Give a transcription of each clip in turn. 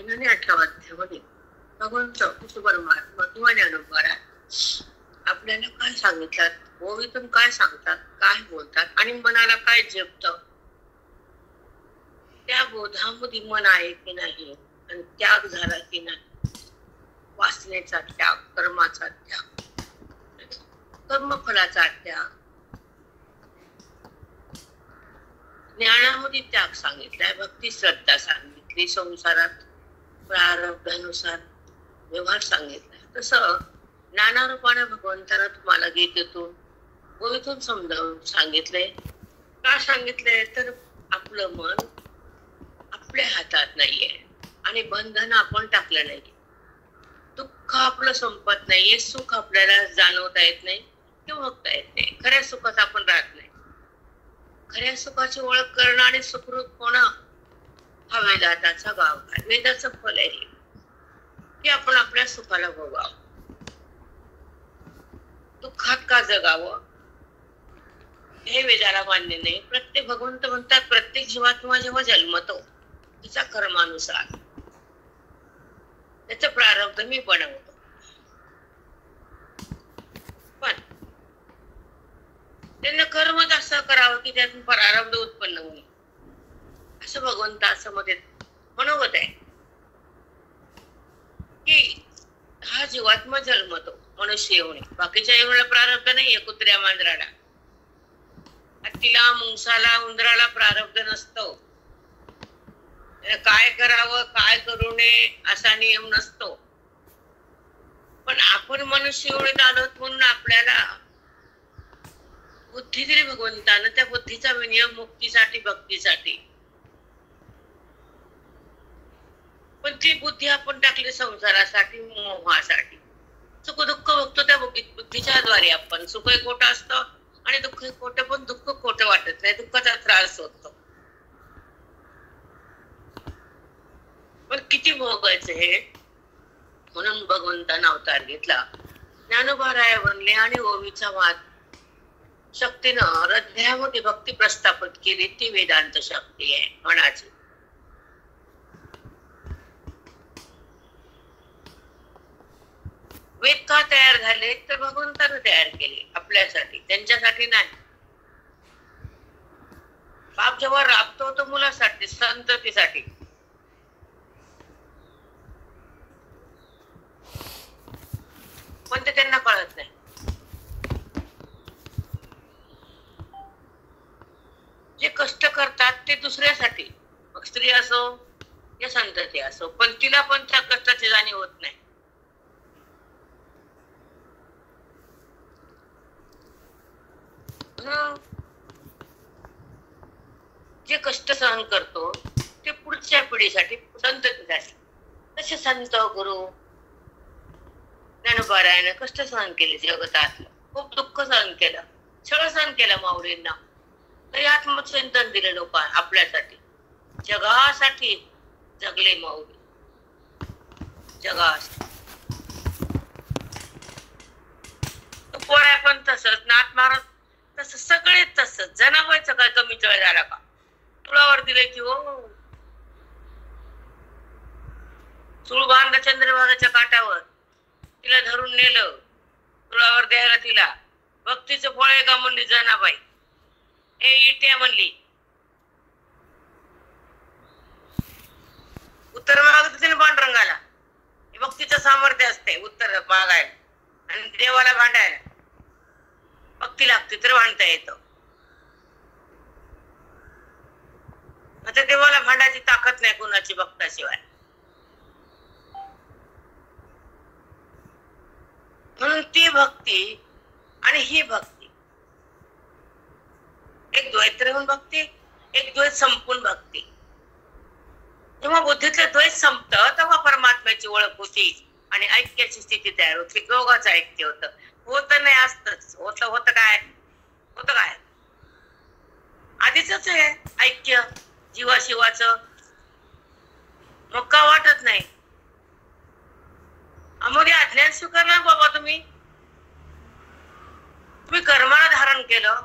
आणि 18व्या अध्यायामध्ये भगवंत परमात्मा किंवा ज्ञानोबा आपल्याला काय सांगितलं, ओवीतून काय सांगतात, काय बोलतात आणि मनाला काय जपतं, त्या बोधामध्ये मन आहे की नाही आणि त्याग झाला की नाही, वासनेचा त्याग, कर्माचा त्याग, कर्मफलाचा त्याग, ज्ञानामध्ये त्याग सांगितलाय, भक्ती श्रद्धा सांगितली, संसारात प्रारब्धानुसार व्यवहार सांगितलाय. तसं ज्ञानारूपाने भगवंतानं तुम्हाला गीतेतून गोवीतून समजावून सांगितले. का सांगितले तर आपलं मन आपल्या हातात नाहीये आणि बंधन आपण टाकलं नाही. दुःख आपलं संपत नाहीये, सुख आपल्याला जाणवता येत नाही किंवा भोगता येत नाही. खऱ्या सुखात आपण राहत नाही. खऱ्या सुखाची ओळख करणं आणि सुखरूप होणं हा वेदांताचा भाव आहे. वेदाचं फल आहे की आपण आपल्या सुखाला भोगावं, दुःखात का जगावं हे वेदाला मान्य नाही. प्रत्येक भगवंत म्हणतात प्रत्येक जीवात्मा जेव्हा जन्मतो तिच्या कर्मानुसार त्याचं प्रारब्ध मी बनवतो, पण त्यांना कर्मच असं करावं की त्यातून प्रारब्ध उत्पन्न होईल असं भगवंत असं मध्ये मनोगत आहे की हा जीवात्मा जन्मतो मनुष्य येऊन, बाकीच्या एवढा प्रारब्ध नाहीये. कुत्र्या मांजराला, हत्तीला, मुंगसाला, उंदराला प्रारब्ध नसतो. काय करावं काय करू नये असा नियम नसतो. पण आपण मनुष्य एवढे आलोत म्हणून आपल्याला बुद्धी दिली भगवंतानं. त्या बुद्धीचा विनियोग मुक्तीसाठी, भक्तीसाठी. पण ती बुद्धी आपण टाकली संसारासाठी, मोहासाठी. सुख दुःख बघतो त्या बुद्धीच्या द्वारे आपण. सुखही खोटं असतं आणि दुःखही खोटं, पण दुःख खोटं वाटत नाही, दुःखाचा त्रास होतो. पण किती भोगायचं हे, म्हणून भगवंतानं अवतार घेतला. ज्ञानोबा राय बनले आणि ओवीचा वाद शक्तीनं हृदयामध्ये भक्ती प्रस्थापित केली. ती वेदांत शक्ती आहे मनाची. वेद का तयार झाले तर भगवंतानं तयार केले आपल्यासाठी, त्यांच्यासाठी नाही. बाप जेव्हा राबतो तो मुलासाठी, संततीसाठी. पण ते त्यांना कळत नाही. जे कष्ट करतात ते दुसऱ्यासाठी, मग स्त्री असो या संतती असो, पण तिला पण त्या कष्टाची जाणीव होत नाही. जे कष्ट सहन करतो ते पुढच्या पिढीसाठी, संततीसाठी. तसे संत गुरु ज्ञानोबारायाने कष्ट सहन केले जगतात, खूप दुःख सहन केलं, सगळं सहन केलं माऊलींना. तरी आत्मचिंतन दिले लोक आपल्यासाठी, जगासाठी जगले माऊली, जगासाठी. पोळ्या पण तसंच, नाथ महाराज तसं, सगळे तसंच. जनाबाईचं काय कमी चळ झाला का? तुळावर दिले की हो, चूळ बांधला चंद्रभागाच्या काठावर, तिला धरून नेलं तुळावर द्यायला. तिला भक्तीचं फळ आहे का म्हणली जनाबाई, हे इट्या म्हणली. उत्तर मागत तिने पांडुरंगाला. भक्तीचं सामर्थ्य असते उत्तर मागायला आणि देवाला भांडायला. भक्ती लागते तर भांडता येतं. आता देवाला भांडायची ताकद नाही कोणाची भक्ताशिवाय. म्हणून ती भक्ती आणि ही भक्ती, एक द्वैत राहून भक्ती, एक द्वैत संपून भक्ती. जेव्हा बुद्धीतलं द्वैत संपतं तेव्हा परमात्म्याची ओळख होती आणि ऐक्याची स्थिती तयार होती. दोघांचं ऐक्य होतं. होत नाही असतच, होत काय, होत काय आधीच आहे ऐक्य जीवाशिवाचं. मग का वाटत नाही? मग अज्ञान स्वीकारणार बाबा. तुम्ही कर्माला धारण केलं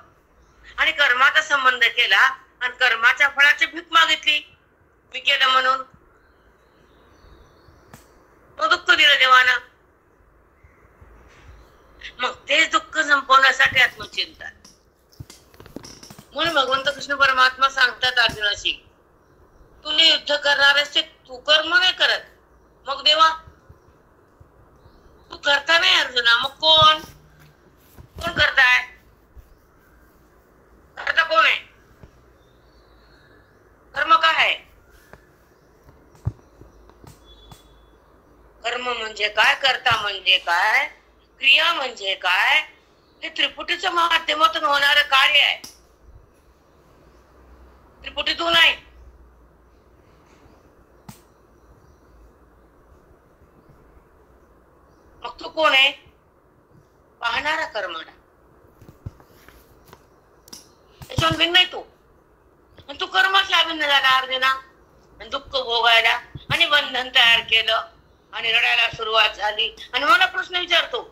आणि कर्माचा संबंध केला आणि कर्माच्या फळाची भीक मागितली, मी केलं म्हणून. ते दुःख संपवण्यासाठी आत्मचिंतन. म्हणून भगवंत कृष्ण परमात्मा सांगतात अर्जुनाशी, तुला युद्ध करणार आहेस ते तू कर्म नाही करत, मग देवा तू करता नाही अर्जुना, मग कोण कोण करताय? करता कोण आहे? कर्म काय आहे? कर्म म्हणजे काय, करता म्हणजे काय, क्रिया म्हणजे काय? हे त्रिपुटीच्या माध्यमातून होणारं कार्य आहे, त्रिपुटीतून नाही. मग तू कोण आहे? पाहणारा कर्मणा. त्याच्यावर भिन्न नाही तू. आणि तू कर्माच्या अभिन्न झाला अर्जुना, आणि दुःख भोगायला आणि बंधन तयार केलं आणि रडायला सुरुवात झाली. आणि मला प्रश्न विचारतो,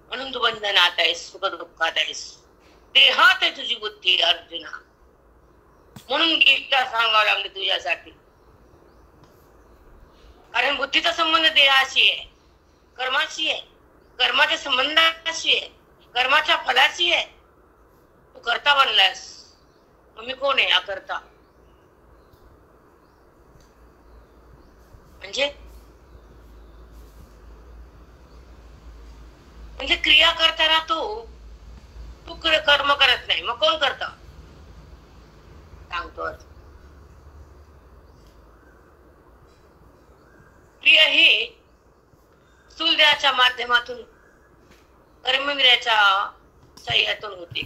म्हणून तू बंधनात आहेस, सुख दुःखात आहेस, देहात आहे तुझी बुद्धी अर्जुना. म्हणून गीता सांगावं लागली तुझ्यासाठी, कारण बुद्धीचा संबंध देहाशी आहे, कर्माशी आहे, कर्माच्या संबंधाशी आहे, कर्माच्या फलाशी आहे. तू करता बनलास, मग मी कोण आहे? अकर्ता. म्हणजे क्रिया करताना तू कर्म करत नाही, मग कोण करता? सांगतो, क्रिया ही स्थूलदेहाच्या माध्यमातून कर्मेंद्रियाच्या साह्यातून होते.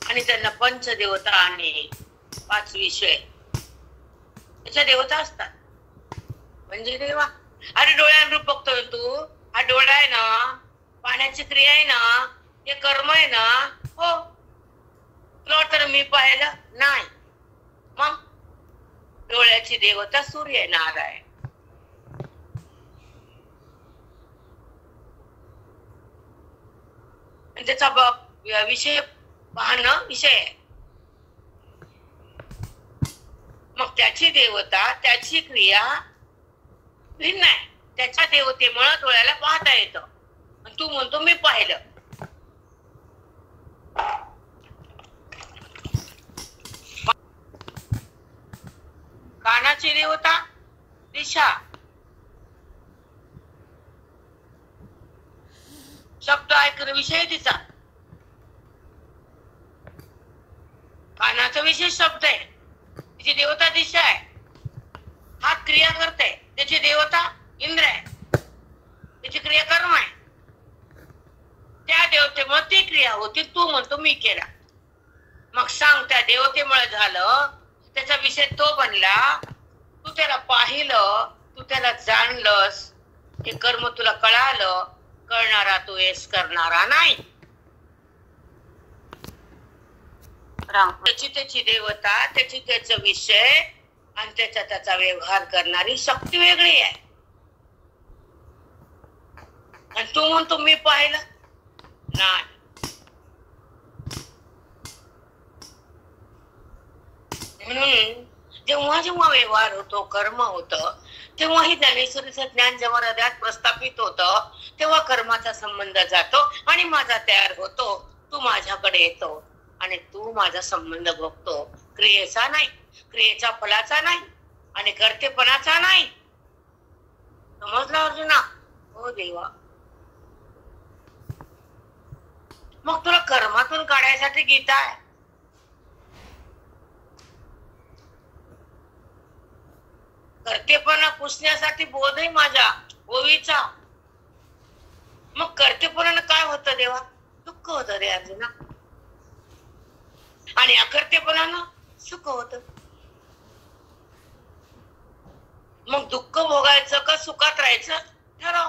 आणि त्यांना पंचदेवता आणि 5 विषय त्याच्या देवता असतात. म्हणजे देवा, अरे डोळ्यानं रूप बघतोय तू, हा डोळा आहे ना, पाण्याची क्रिया आहे ना, हे कर्म आहे ना. हो, तुला वाटतं मी पाहिलं नाही, मग डोळ्याची देवता सूर्य नारायण. त्याचा विषय पाहणं विषय आहे. मग त्याची देवता, त्याची क्रिया भिन्न आहे. त्याच्या देवतेमुळे डोळ्याला पाहता येतं. तू म्हणतो मी पाहिलं. कानाची देवता दिशा, शब्द ऐकणं विषय तिचा. कानाचा विषय शब्द आहे, तिची देवता दिशा आहे. हात क्रिया करते, त्याची देवता इंद्र आहे, त्याची क्रिया कर्म आहे. त्या देवतेमुळे ती क्रिया होती. तू म्हणतो मी केला, मग सांग त्या देवतेमुळे झालं, त्याचा विषय तो बनला. तू त्याला पाहिलं, तू त्याला जाणलंस, हे कर्म तुला कळालं. कळणारा तू येस, करणारा नाही. त्याची त्याची देवता, त्याची त्याचा विषय आणि त्याचा व्यवहार करणारी शक्ती वेगळी आहे. आणि तू म्हणतो मी पाहिलं नाही. म्हणून जेव्हा जेव्हा व्यवहार होतो, कर्म होतं, तेव्हा ही ज्ञानेश्वरीचं ज्ञान जेव्हा हृदयात प्रस्थापित होतं, तेव्हा कर्माचा संबंध जातो आणि माझा तयार होतो. तू माझ्याकडे येतो आणि तू माझा संबंध बघतो. क्रियेचा नाही, क्रियेच्या फलाचा नाही आणि कर्तेपणाचा नाही. समजलं अर्जुना? हो देवा. मग तुला कर्मातून काढायसाठी गीता आहे. कर्तेपणा पुसण्यासाठी बोध आहे माझ्या ओवीचा. मग कर्तेपणानं काय होतं देवा? दुःख होतं रे अर्जुना. आणि अकर्तेपणानं सुख होत. मग दुःख भोगायचं का सुखात राहायचं ठरव.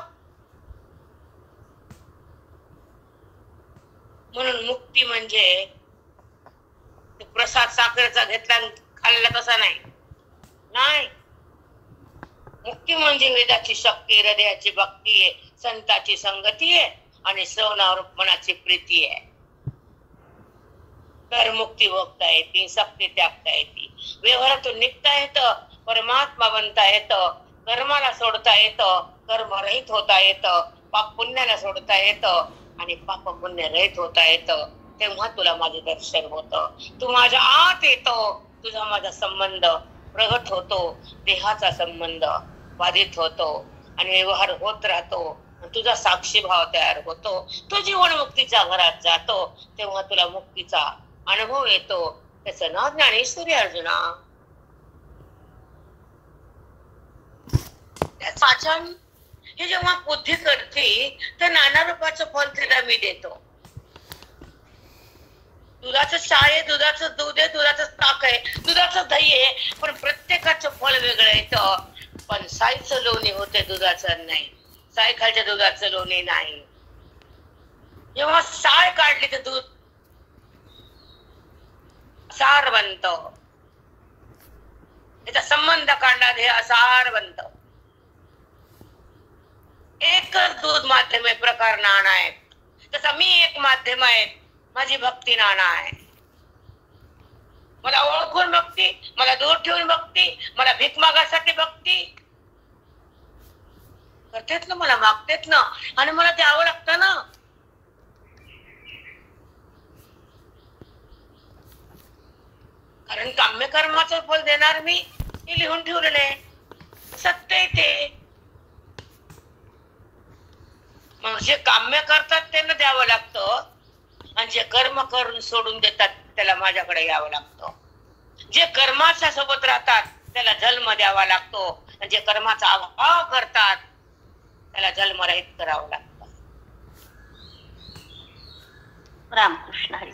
म्हणून मुक्ती म्हणजे प्रसाद साखरेचा घेतला खाल्ला तसा नाही. नाही, मुक्ती म्हणजे वेदाची शक्ती, हृदयाची भक्ती आहे, संताची संगती आहे आणि श्रवणावर मनाची प्रीती आहे. तर मुक्ती भोगता येते, सक्ती त्यागता येते, व्यवहारातून निघता येतं, परमात्मा बनता येतं, कर्माला सोडता येतं, कर्म रहित होता येतं, पाप पुण्याला सोडता येतं आणि पाप पुण्य रहित होता येतं. तेव्हा तुला माझे दर्शन होतं, तू माझ्या आत येतो, तुझा माझा संबंध प्रगट होतो, देहाचा संबंध बाधित होतो आणि व्यवहार होत राहतो, तुझा साक्षी भाव तयार होतो, तो जीवन मुक्तीच्या घरात जातो, तेव्हा तुला मुक्तीचा अनुभव येतो. त्याचं नाव ज्ञानेश्वरी अर्जुना. वाचन हे जेव्हा बुद्धी करते तर नाना रूपाचं फल तिला मी देतो. दुधाचं साय आहे, दुधाचं दूध आहे, दुधाचं ताक आहे, दुधाचं दही आहे, पण प्रत्येकाचं फल वेगळं येतं. पण साईचं लोणी होते, दुधाचं नाही. साय खालच्या दुधाचं लोणी नाही. जेव्हा साय काढली तर दूध सार बनत, त्याचा संबंध काढला हे असार बनत. एकच दूध माध्यम आहे, प्रकार नाना आहे. तसा मी एक माध्यम आहे, माझी भक्ती नाना आहे. मला ओळखून भक्ती, मला दूर ठेवून भक्ती, मला भीक मागासाठी भक्ती करतेत ना, मला मागतेत ना, आणि मला द्यावं लागतं ना. कारण काम्य कर्माचं फल देणार मी, हे लिहून ठेवलेलं आहे, सत्य आहे ते. मग जे काम्य करतात त्यांना द्यावं लागतं, आणि जे कर्म करून सोडून देतात त्याला माझ्याकडे यावं लागतं. जे कर्माच्या सोबत राहतात त्याला जन्म द्यावा लागतो, आणि जे कर्माचा अभाव करतात त्याला जन्मरहित करावं लागतं. रामकृष्ण हरी.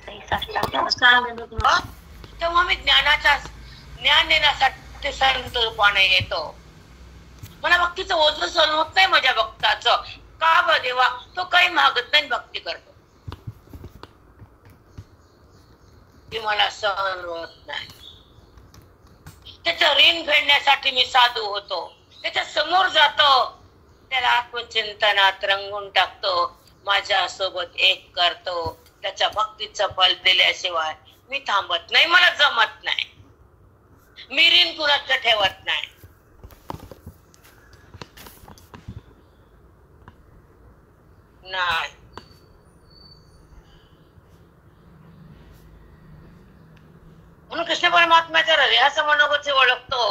तेव्हा मी ज्ञान देण्यासाठी संत रूपाने येतो. मला भक्तीचं ओझं सहन होत नाही माझ्या भक्ताचं. का ब देवा, तो काही मागत नाही, भक्ती करतो. ती मला सहन होत नाही. त्याचं ऋण फेडण्यासाठी मी साधू होतो, त्याच्या समोर जातो, त्याला आत्मचिंतनात रंगून टाकतो, माझ्या सोबत एक करतो. त्याच्या भक्तीचं फल दिल्याशिवाय मी थांबत नाही, मला जमत नाही. मी ऋण कुणाचं ठेवत नाही. नाही, म्हणून कृष्ण परमात्म्याच्या हृदयाचं मनोगत ओळखतो,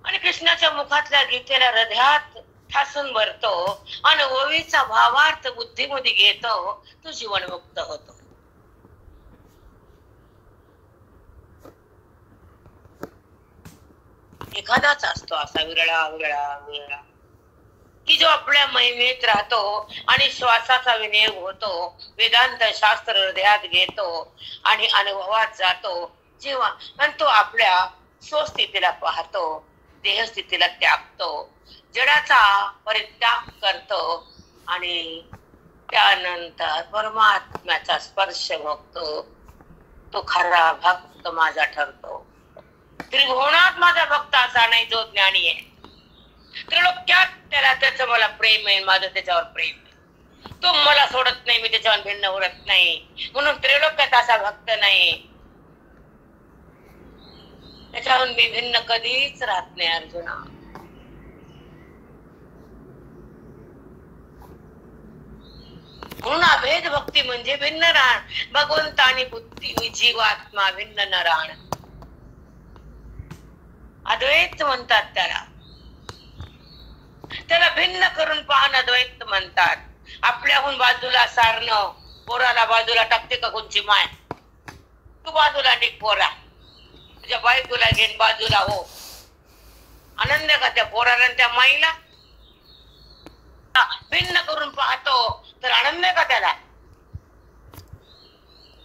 आणि कृष्णाच्या मुखातल्या गीतेला हृदयात ठासून भरतो, आणि ओवीचा भावार्थ बुद्धीमध्ये घेतो, तो जीवनमुक्त होतो. एखादाच असतो असा विरळा विरळा विरळा की जो आपल्या महिमेत राहतो आणि श्वासाचा विनियोग होतो, वेदांत शास्त्र हृदयात घेतो आणि अनुभवात जातो. जेव्हा आणि तो आपल्या स्वस्थितीला पाहतो, देहस्थितीला त्यागतो, जडाचा परित्याग करतो आणि त्यानंतर परमात्म्याचा स्पर्श भोगतो. तो खरा भक्त माझा ठरतो. त्रिभुवनात माझा भक्त असा नाही जो ज्ञानी आहे. त्रिलोक्यात त्याला त्याचं मला प्रेम आहे, माझं त्याच्यावर प्रेम आहे. तो मला सोडत नाही, मी त्याच्यावर भिन्न उरत नाही, म्हणून त्रिलोक्यात असा भक्त नाही. त्याच्याहून मी भिन्न कधीच राहत नाही अर्जुना. म्हणून अभेद भक्ती म्हणजे भिन्न राहण. भगवंत आणि बुद्धी मी जीवात्मा भिन्न न राहण. अद्वैत म्हणतात त्याला. त्याला भिन्न करून पाहणं अद्वैत म्हणतात. आपल्याहून बाजूला सारणं, पोराला बाजूला टाकते का कोणची माय? तू बाजूला टिक पोरा, तुझ्या बायकोला घेऊन बाजूला हो. आनंद का त्या पोराला त्या माईला? भिन्न करून पाहतो तर आनंद का त्याला?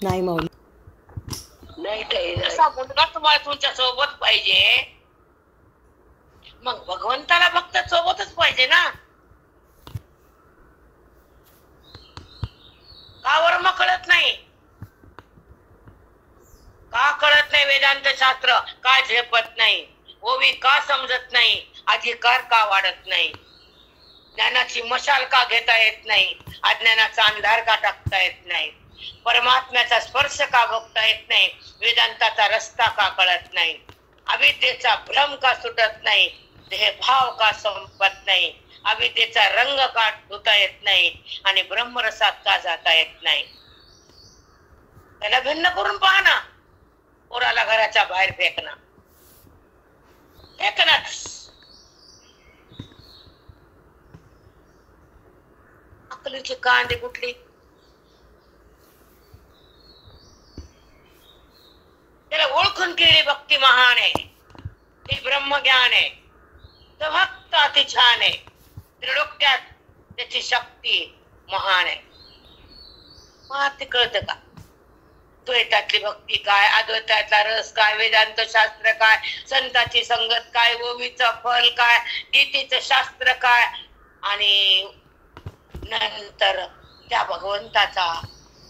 नाही माऊली. नाही. असा मुलगा तुम्हाला तुमच्या सोबत पाहिजे, मग भगवंताला भक्त सोबतच पाहिजे ना. का वर्म कळत नाही? का कळत नाही वेदांत शास्त्र? का झेपत नाही? ओवी का समजत नाही? अधिकार का वाढत नाही? ज्ञानाची मशाल का घेता येत नाही? अज्ञानाचा अंधार का टाकता येत नाही? परमात्म्याचा स्पर्श का बघता येत नाही, वेदांताचा रस्ता का कळत नाही, अविद्येचा भ्रम का सुटत नाही, देह भाव का संपत नाही, अविद्येचा रंग का धुता येत नाही आणि ब्रह्मरसात का जाता येत नाही. त्याला भिन्न करून पहा ना. पोराला घराच्या बाहेर फेकणं, अकलीची कांदी कुठली? त्याला ओळखून केली भक्ती महान आहे, ते ब्रह्मज्ञान आहे, तो भक्त अति छान आहे, त्रिलोक्यात त्याची शक्ती महान आहे. मग ते कळतं का? द्वैतातली भक्ती काय, अद्वैतातला रस काय, वेदांत शास्त्र काय, संतांची संगत काय, ओवीचं फल काय, गीतेचं शास्त्र काय, आणि नंतर त्या भगवंताचा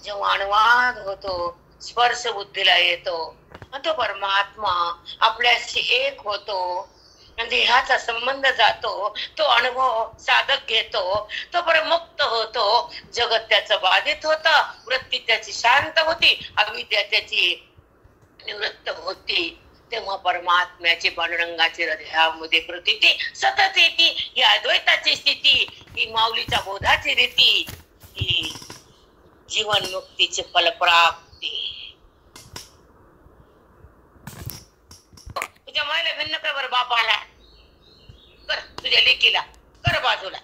जेव्हा अनुवाद होतो, स्पर्श बुद्धीला येतो, तो परमात्मा आपल्याशी एक होतो, देहाचा संबंध जातो, तो अनुभव साधक घेतो, तो परमुक्त होतो, जगत त्याचं बाधित होतं, वृत्ती त्याची शांत होती, अविद्या त्याची निवृत्त होती. तेव्हा परमात्म्याची पांडुरंगाची हृदयामध्ये प्रतीती सतत येती. ही अद्वैताची स्थिती, ही माऊलीच्या बोधाची रीती, ही जीवन मुक्तीची फलप्राप्ती. तुझ्या मायला भिन्न कर बरं, बापाला कर, तुझ्या लेकीला कर, बाजूला कर.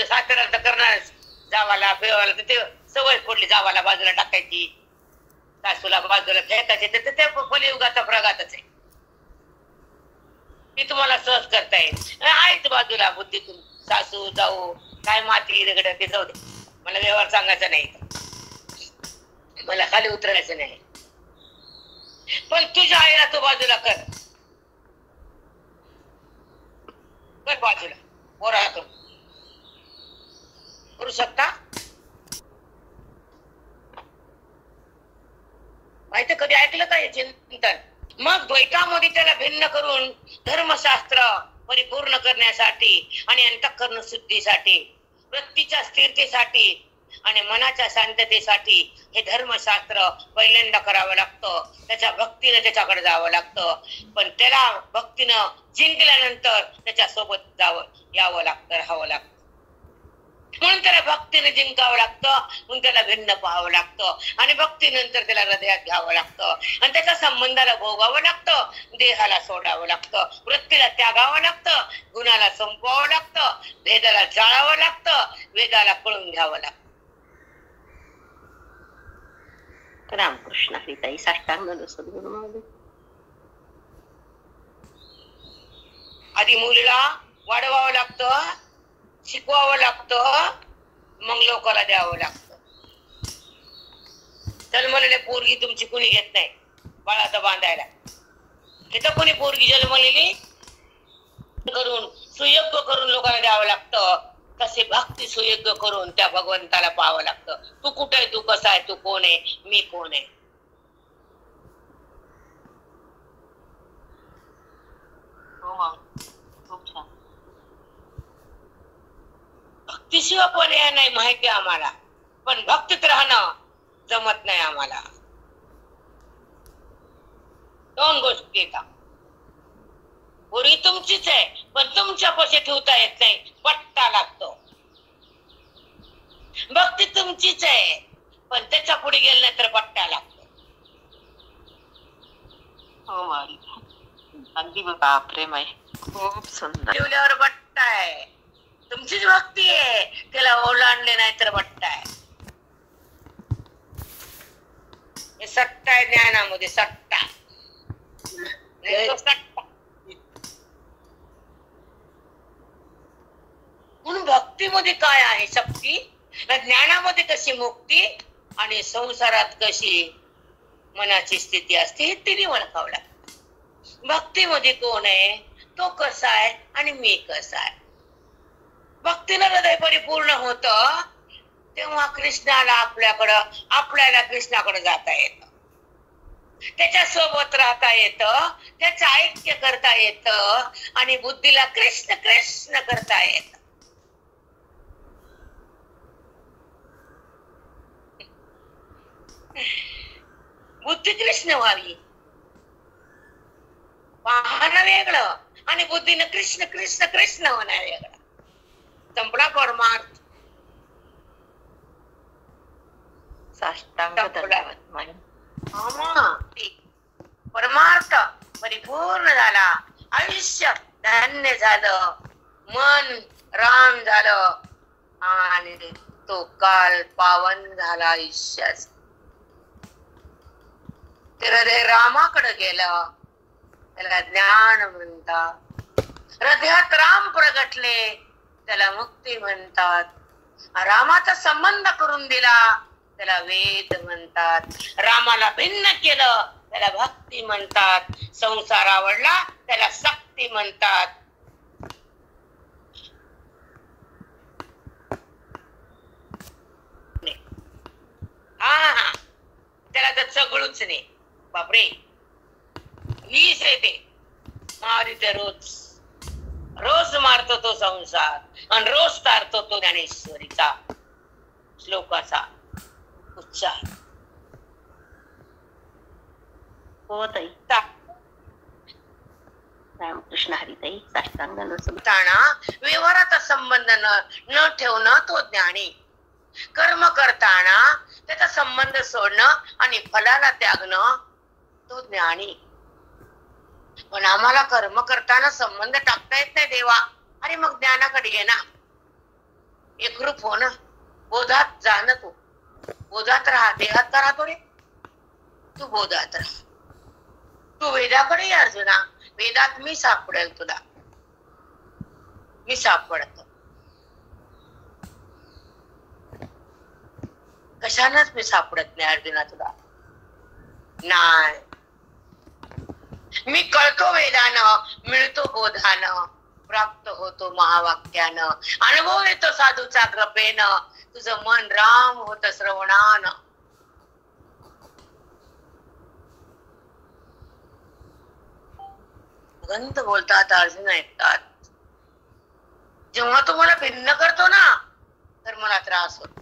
सातारा तर करणार, जावाला बेवाला ते सवय पडली, जावाला बाजूला टाकायची, सासूला बाजूला फेकायची, तर ते फलियुगाचा प्रघातच आहे. ती तुम्हाला सहज करता येईल. आहेत बाजूला बुद्धीतून सासू जाऊ काय माती रगड, ते जाऊ दे, मला व्यवहार सांगायचा नाही, मला खाली उतरायचं नाही. पण तुझ्या आईला तू बाजूला कर, कर बाजूला, पोरातून करू शकता? माहिती कधी ऐकलं का हे चिंतन? मग द्वैतामध्ये त्याला भिन्न करून धर्मशास्त्र परिपूर्ण करण्यासाठी आणि अंतःकरण शुद्धीसाठी, वृत्तीच्या स्थिरतेसाठी आणि मनाच्या शांततेसाठी हे धर्मशास्त्र पहिल्यांदा करावं लागतं. त्याच्या भक्तीनं त्याच्याकडे जावं लागतं. पण त्याला भक्तीनं जिंकल्यानंतर त्याच्या सोबत यावं लागतं, राहावं लागतं. म्हणून त्याला भक्तीने जिंकावं लागतं, म्हणून त्याला भिन्न पाहावं लागतं, आणि भक्तीनंतर त्याला हृदयात घ्यावं लागतं, आणि त्याच्या संबंधाला भोगावं लागतं, देहाला सोडावं लागतं, वृत्तीला त्यागावं लागतं, गुणाला संपवावं लागतं, भेदाला जाळावं लागतं, वेदाला कळून घ्यावं लागतं. रामकृष्ण हरिताई. साष्टांग सद्गुरु महादेव. आधी मुलीला वाढवावं लागतं, शिकवावं लागतं, मग लोकाला द्यावं लागतं. जन्मलेले पोरगी तुमची कुणी घेत नाही बाळाचं बांधायला. इथं कोणी पोरगी जन्मलेली करून सुयोग्य करून लोकांना द्यावं लागतं. तसे भक्ती सुयोग्य करून त्या भगवंताला पाहावं लागतं. तू कुठे आहे, तू कसा आहे, तू कोण आहे, मी कोण आहे. खूप छान. भक्तीशिवाय पर्याय नाही माहिती आम्हाला, पण भक्तीत राहणं जमत नाही आम्हाला. दोन गोष्टी येतात. पोरी तुमचीच आहे, पण तुमच्या पैसे ठेवता येत नाही, पट्टा लागतो. भक्ती तुमचीच आहे, पण त्याच्या पुढे गेलं नाही तर पट्टा लागतो. हो अगदी बघा, प्रेम आहे, खूप सुंदर. ठेवल्यावर पट्टा आहे, तुमचीच भक्ती आहे, त्याला ओलांडले नाही तर पट्टा आहे. हे सट्टा आहे ज्ञानामध्ये, सट्टा. म्हणून भक्तीमध्ये काय आहे शक्ती, ज्ञानामध्ये कशी मुक्ती, आणि संसारात कशी मनाची स्थिती असते, हे तिने ओळखावं लागतं. भक्तीमध्ये कोण आहे, तो कसा आहे, आणि मी कसा आहे. भक्तीनं हृदय परिपूर्ण होत, तेव्हा कृष्णाला आपल्याला कृष्णाकडे जाता येत, त्याच्या सोबत राहता येत, त्याचं ऐक्य करता येत, आणि बुद्धीला कृष्ण कृष्ण करता येत. कृष्ण व्हावी. पाहणं वेगळं आणि बुद्धीनं कृष्ण कृष्ण कृष्ण होणार वेगळं. संपला परमार्थ. साष्टांग धन्यवाद माई. परमार्थ परिपूर्ण झाला. आयुष्य धन्य झालं. मन राम झालं आणि तो काल पावन झाला आयुष्याचा. ते हृदय रामाकडे गेलं. त्याला ज्ञान म्हणतात. हृदयात राम प्रगटले त्याला मुक्ती म्हणतात. रामाचा संबंध करून दिला त्याला वेद म्हणतात. रामाला भिन्न केलं त्याला भक्ती म्हणतात. संसार आवडला त्याला सक्ती म्हणतात. हा त्याला तर सगळूच नाही. बापरे, वीस येते मारिते रोज. रोज मारतो तो संसार आणि रोज तारतो तो ज्ञानेश्वरीचा श्लोकाचा उच्चार. हो ताई. रामकृष्ण हरिताई. साष्टांग व्यवहाराचा संबंध न ठेवणं तो ज्ञानी. कर्म करताना त्याचा संबंध सोडणं आणि फलाला त्यागणं तो ज्ञानी. पण आम्हाला कर्म करताना संबंध टाकता येत नाही देवा. अरे मग ज्ञानाकडे ये ना. एकरूप हो ना. बोधात जा ना. तू बोधात राहा. देहात का राहतो रे. तू बोधात राहा. तू वेदाकडे ये अर्जुना. वेदात मी सापडेल तुला. मी सापडतो. कशानच मी सापडत नाही अर्जुना तुला. नाही, मी कळतो वेदानं, मिळतो बोधानं, प्राप्त होतो महावाक्यानं, अनुभव येतो साधूचा कृपेनं. तुझं मन राम होत श्रवणानं. भगवंत बोलतात, अर्जुन ऐकतात. जेव्हा तुम्हाला भिन्न करतो ना तर मला त्रास होतो.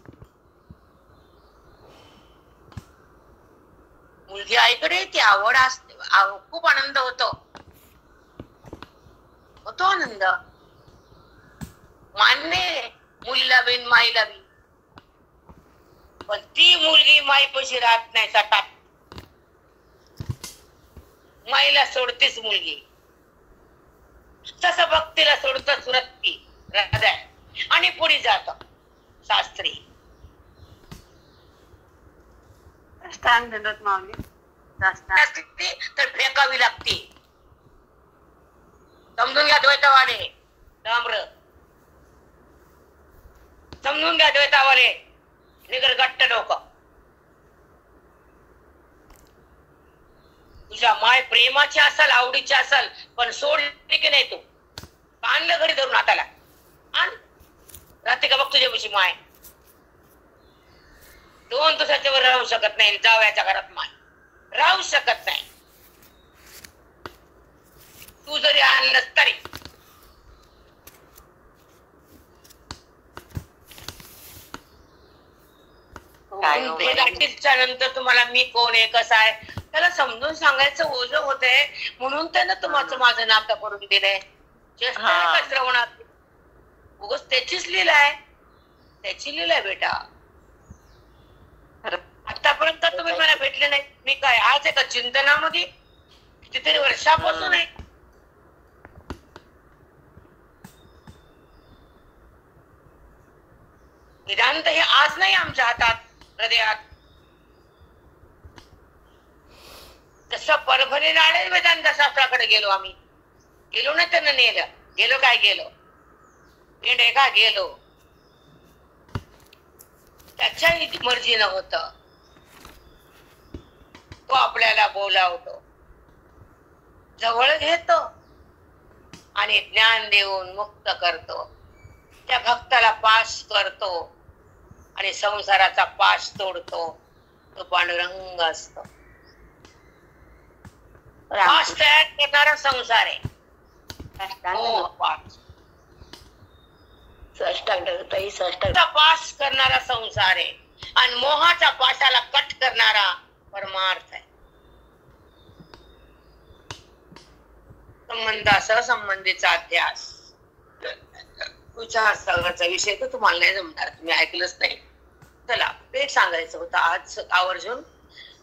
मुलगी आईकडे ती आवड असते. खूप आनंद होतो आनंद. मान्य मुलीला बिन माईला बी. पण ती मुलगी माईपाशी राहत नाही. सटात माईला सोडतेच मुलगी. तसं भक्तीला सोडतच वृत्ती हृदय आणि पुढे जात शास्त्री. साष्टांग दंडवत माऊली. तर फेकावी लागते. समजून घ्या द्वैतावाले. ताम्र समजून घ्या द्वैतावाले. निगर गट्ट डोकं. तुझ्या माय प्रेमाची असल, आवडीची असल, पण सोडली की नाही तू. आणलं घरी धरून हाताला. आण राहते का बघ तुझ्यापाशी माय. 2 दिवसाच्या वर राहू शकत नाही. जावयाच्या घरात माय राहू शकत नाही. तू जरी आणलंस तरी. भेदाटीच्या नंतर तुम्हाला मी कोण आहे, कसं आहे त्याला समजून सांगायचं ओझं होतंय. म्हणून त्यानं तुम्हाला माझं नातं करून दिलंय. श्रवणात उगाच त्याचीच लीला आहे. त्याची लीला आहे बेटा. आतापर्यंत तुम्ही मला भेटले नाही. मी काय आज एका चिंतनामध्ये कितीतरी वर्षापासून आहे. वेदांत हे आज नाही आमच्या हातात हृदयात. तसं परभणीला आले वेदांत शास्त्राकडे गेलो आम्ही. गेलो ना त्यानं नेलं. गेलो काय गेलो पेंडे का गेलो. त्याच्या मर्जीनं होत. तो आपल्याला बोलावतो, जवळ घेतो आणि ज्ञान देऊन मुक्त करतो. त्या भक्ताला पाश करतो आणि संसाराचा पाश तोडतो. तो पांडुरंग असतो. पाश तयार करणारा संसार आहे. पाश करणारा संसार आहे आणि मोहाच्या पाशाला कट करणारा परमार्थ आहे. संबंधासह संबंधीचा अध्यास. विचार सागराचा विषय तर तुम्हाला नाही जमणार, तुम्ही ऐकलंच नाही. चला ते सांगायचं होतं आज आवर्जून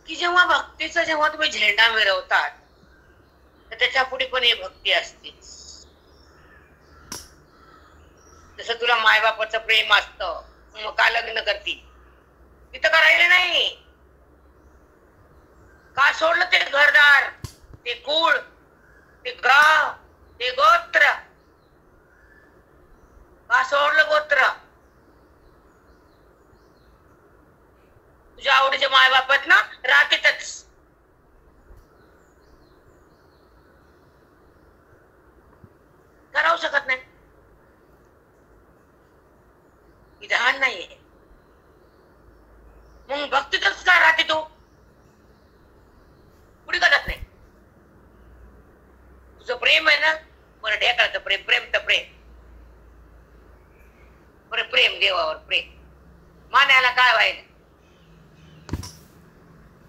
की जेव्हा भक्तीचा जेव्हा तुम्ही झेंडा मिरवतात तर त्याच्या पुढे पण ही भक्ती असते. जसं तुला मायबापाचं प्रेम असतं, मग का लग्न करती? तिथं करायला नाही. का सोडलं ते घरदार, ते कुळ, ते गाव, ते गोत्र? का सोडलं गोत्र? तुझ्या आवडीचे मायबाप आहेत ना, राहतेच. करावू शकत नाही, विधान नाहीये. मग भक्तीतच का राहते तू? पुढे करत नाही. तुझं प्रेम आहे ना, बरं ढेकळाचं प्रेम, प्रेम तर प्रेम, बरं प्रेम देवावर प्रेम, मान्याला काय व्हायला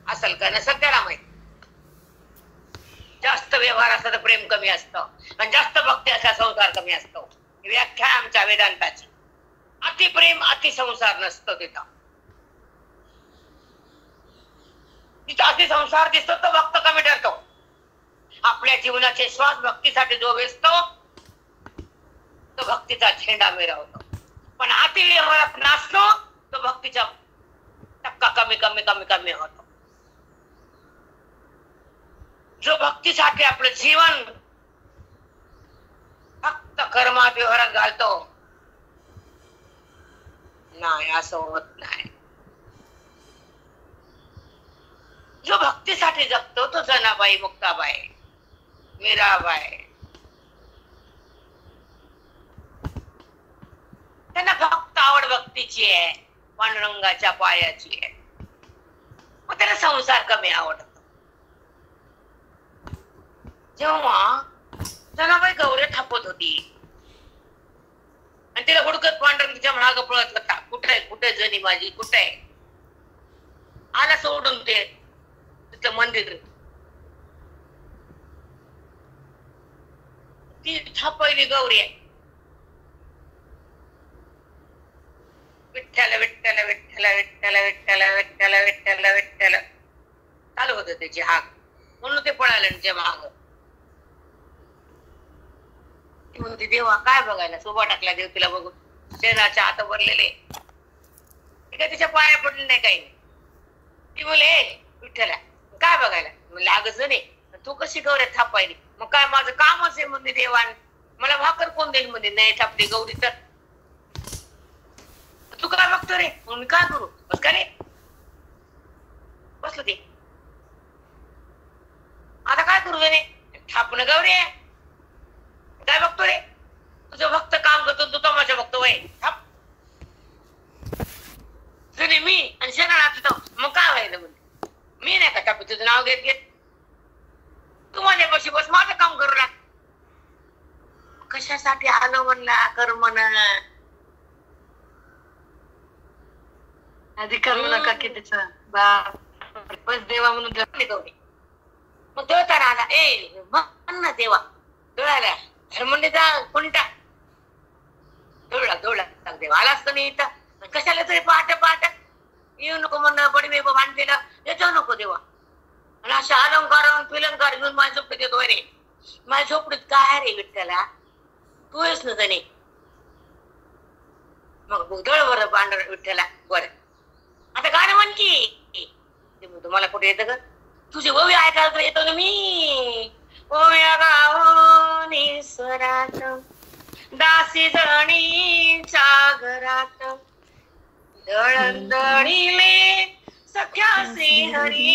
असल का नसल त्याला माहित. जास्त व्यवहार असला तर प्रेम कमी असतं आणि जास्त भक्ती असला संसार कमी असतो. ही व्याख्या आमच्या वेदांताची. अति प्रेम अति संसार नसतो. तिथं अति संसार दिसतो तो भक्त कमी ठरतो. आपल्या जीवनाचे श्वास भक्तीसाठी जो वेचतो तो भक्तीचा झेंडा मिरवतो. पण अति व्यवहारात नाचतो तो भक्तीचा टक्का कमी कमी कमी कमी होतो. जो भक्तीसाठी आपलं जीवन फक्त कर्मात व्यवहारात घालतो, नाही असं होत नाही. जो भक्तीसाठी जगतो तो जनाबाई, मुक्ताबाई, मीराबाई, त्यांना फक्त आवड भक्तीची आहे, पांडुरंगाच्या पायाची आहे. मग त्याला संसार कमी आवडतो. जेव्हा जनाबाई गौऱ्या थापत होती आणि तिला हुडकत पांडुरंगाच्या माग पळत होता, कुठे कुठे जणी माझी कुठे? आला सोडून ते तिथलं मंदिर. ती थापवली गौरी आहे. विठ्ठल विठ्ठल विठ्ठल विठ्ठल विठ्ठल विठ्ठल विठ्ठल विठ्ठल चालू होत त्याची हाक. म्हणून ते पळाले त्याच्या माग. ती म्हणते देवा काय बघायला? शोभा टाकला देव तिला बघून. शरीराच्या हात भरलेले, काय तिच्या पाया पडले नाही काही नाही. ती बोले विठ्ठला काय बघायला? म्हणलं अगं जणे तू कशी गौऱ्या थापायली? मग काय माझं कामच आहे म्हणजे देवान. मला भाकर कोण देईल म्हणजे नाही थापली गौरी तर. तू काय बघतो रे? मग मी काय करू? बस का रे बसलो ते. आता काय करू जणे? थापणं गौरी आहे. काय बघतो रे? तुझं भक्त काम करतो, तू तमाशा बघतो वय. थाप जुने मी आणि शरणात होतो. मग काय व्हायला म्हणते? मी नाही का टापू तुझं नाव घेत घेत. तू माझ्यापाशी बस, माझं काम करू लाग. कशासाठी आलो म्हणला? कर म्हणा आधी करू नका की त्याचं बस देवा म्हणून गौरी. मग देवताना आला ए म्हण ना देवा डोळ्याला म्हणले जा कोणता डोळा डोळा देवा आला असतो नाही इथं. कशाला तरी पहाट पहाट येऊ नको म्हणणं बडवे बांधलेलं येतो नको देवा. आणि अशा अलंकार पिलंकार घेऊन माझ्या झोपडीत येतो रे. माझ्या झोपडीत काय रे विठ्ठला? तू येस ना जणे. मग दळ बरं पांढर विठ्ठला बरं. आता गाणं म्हण की. तुम्हाला कुठे येतं ग? तुझी ओवी ऐकायला तर येतो ना मी. ओव्या गावोनी स्वरात दासी जणीच्या घरात दळण दळीले सख्या श्रीहरी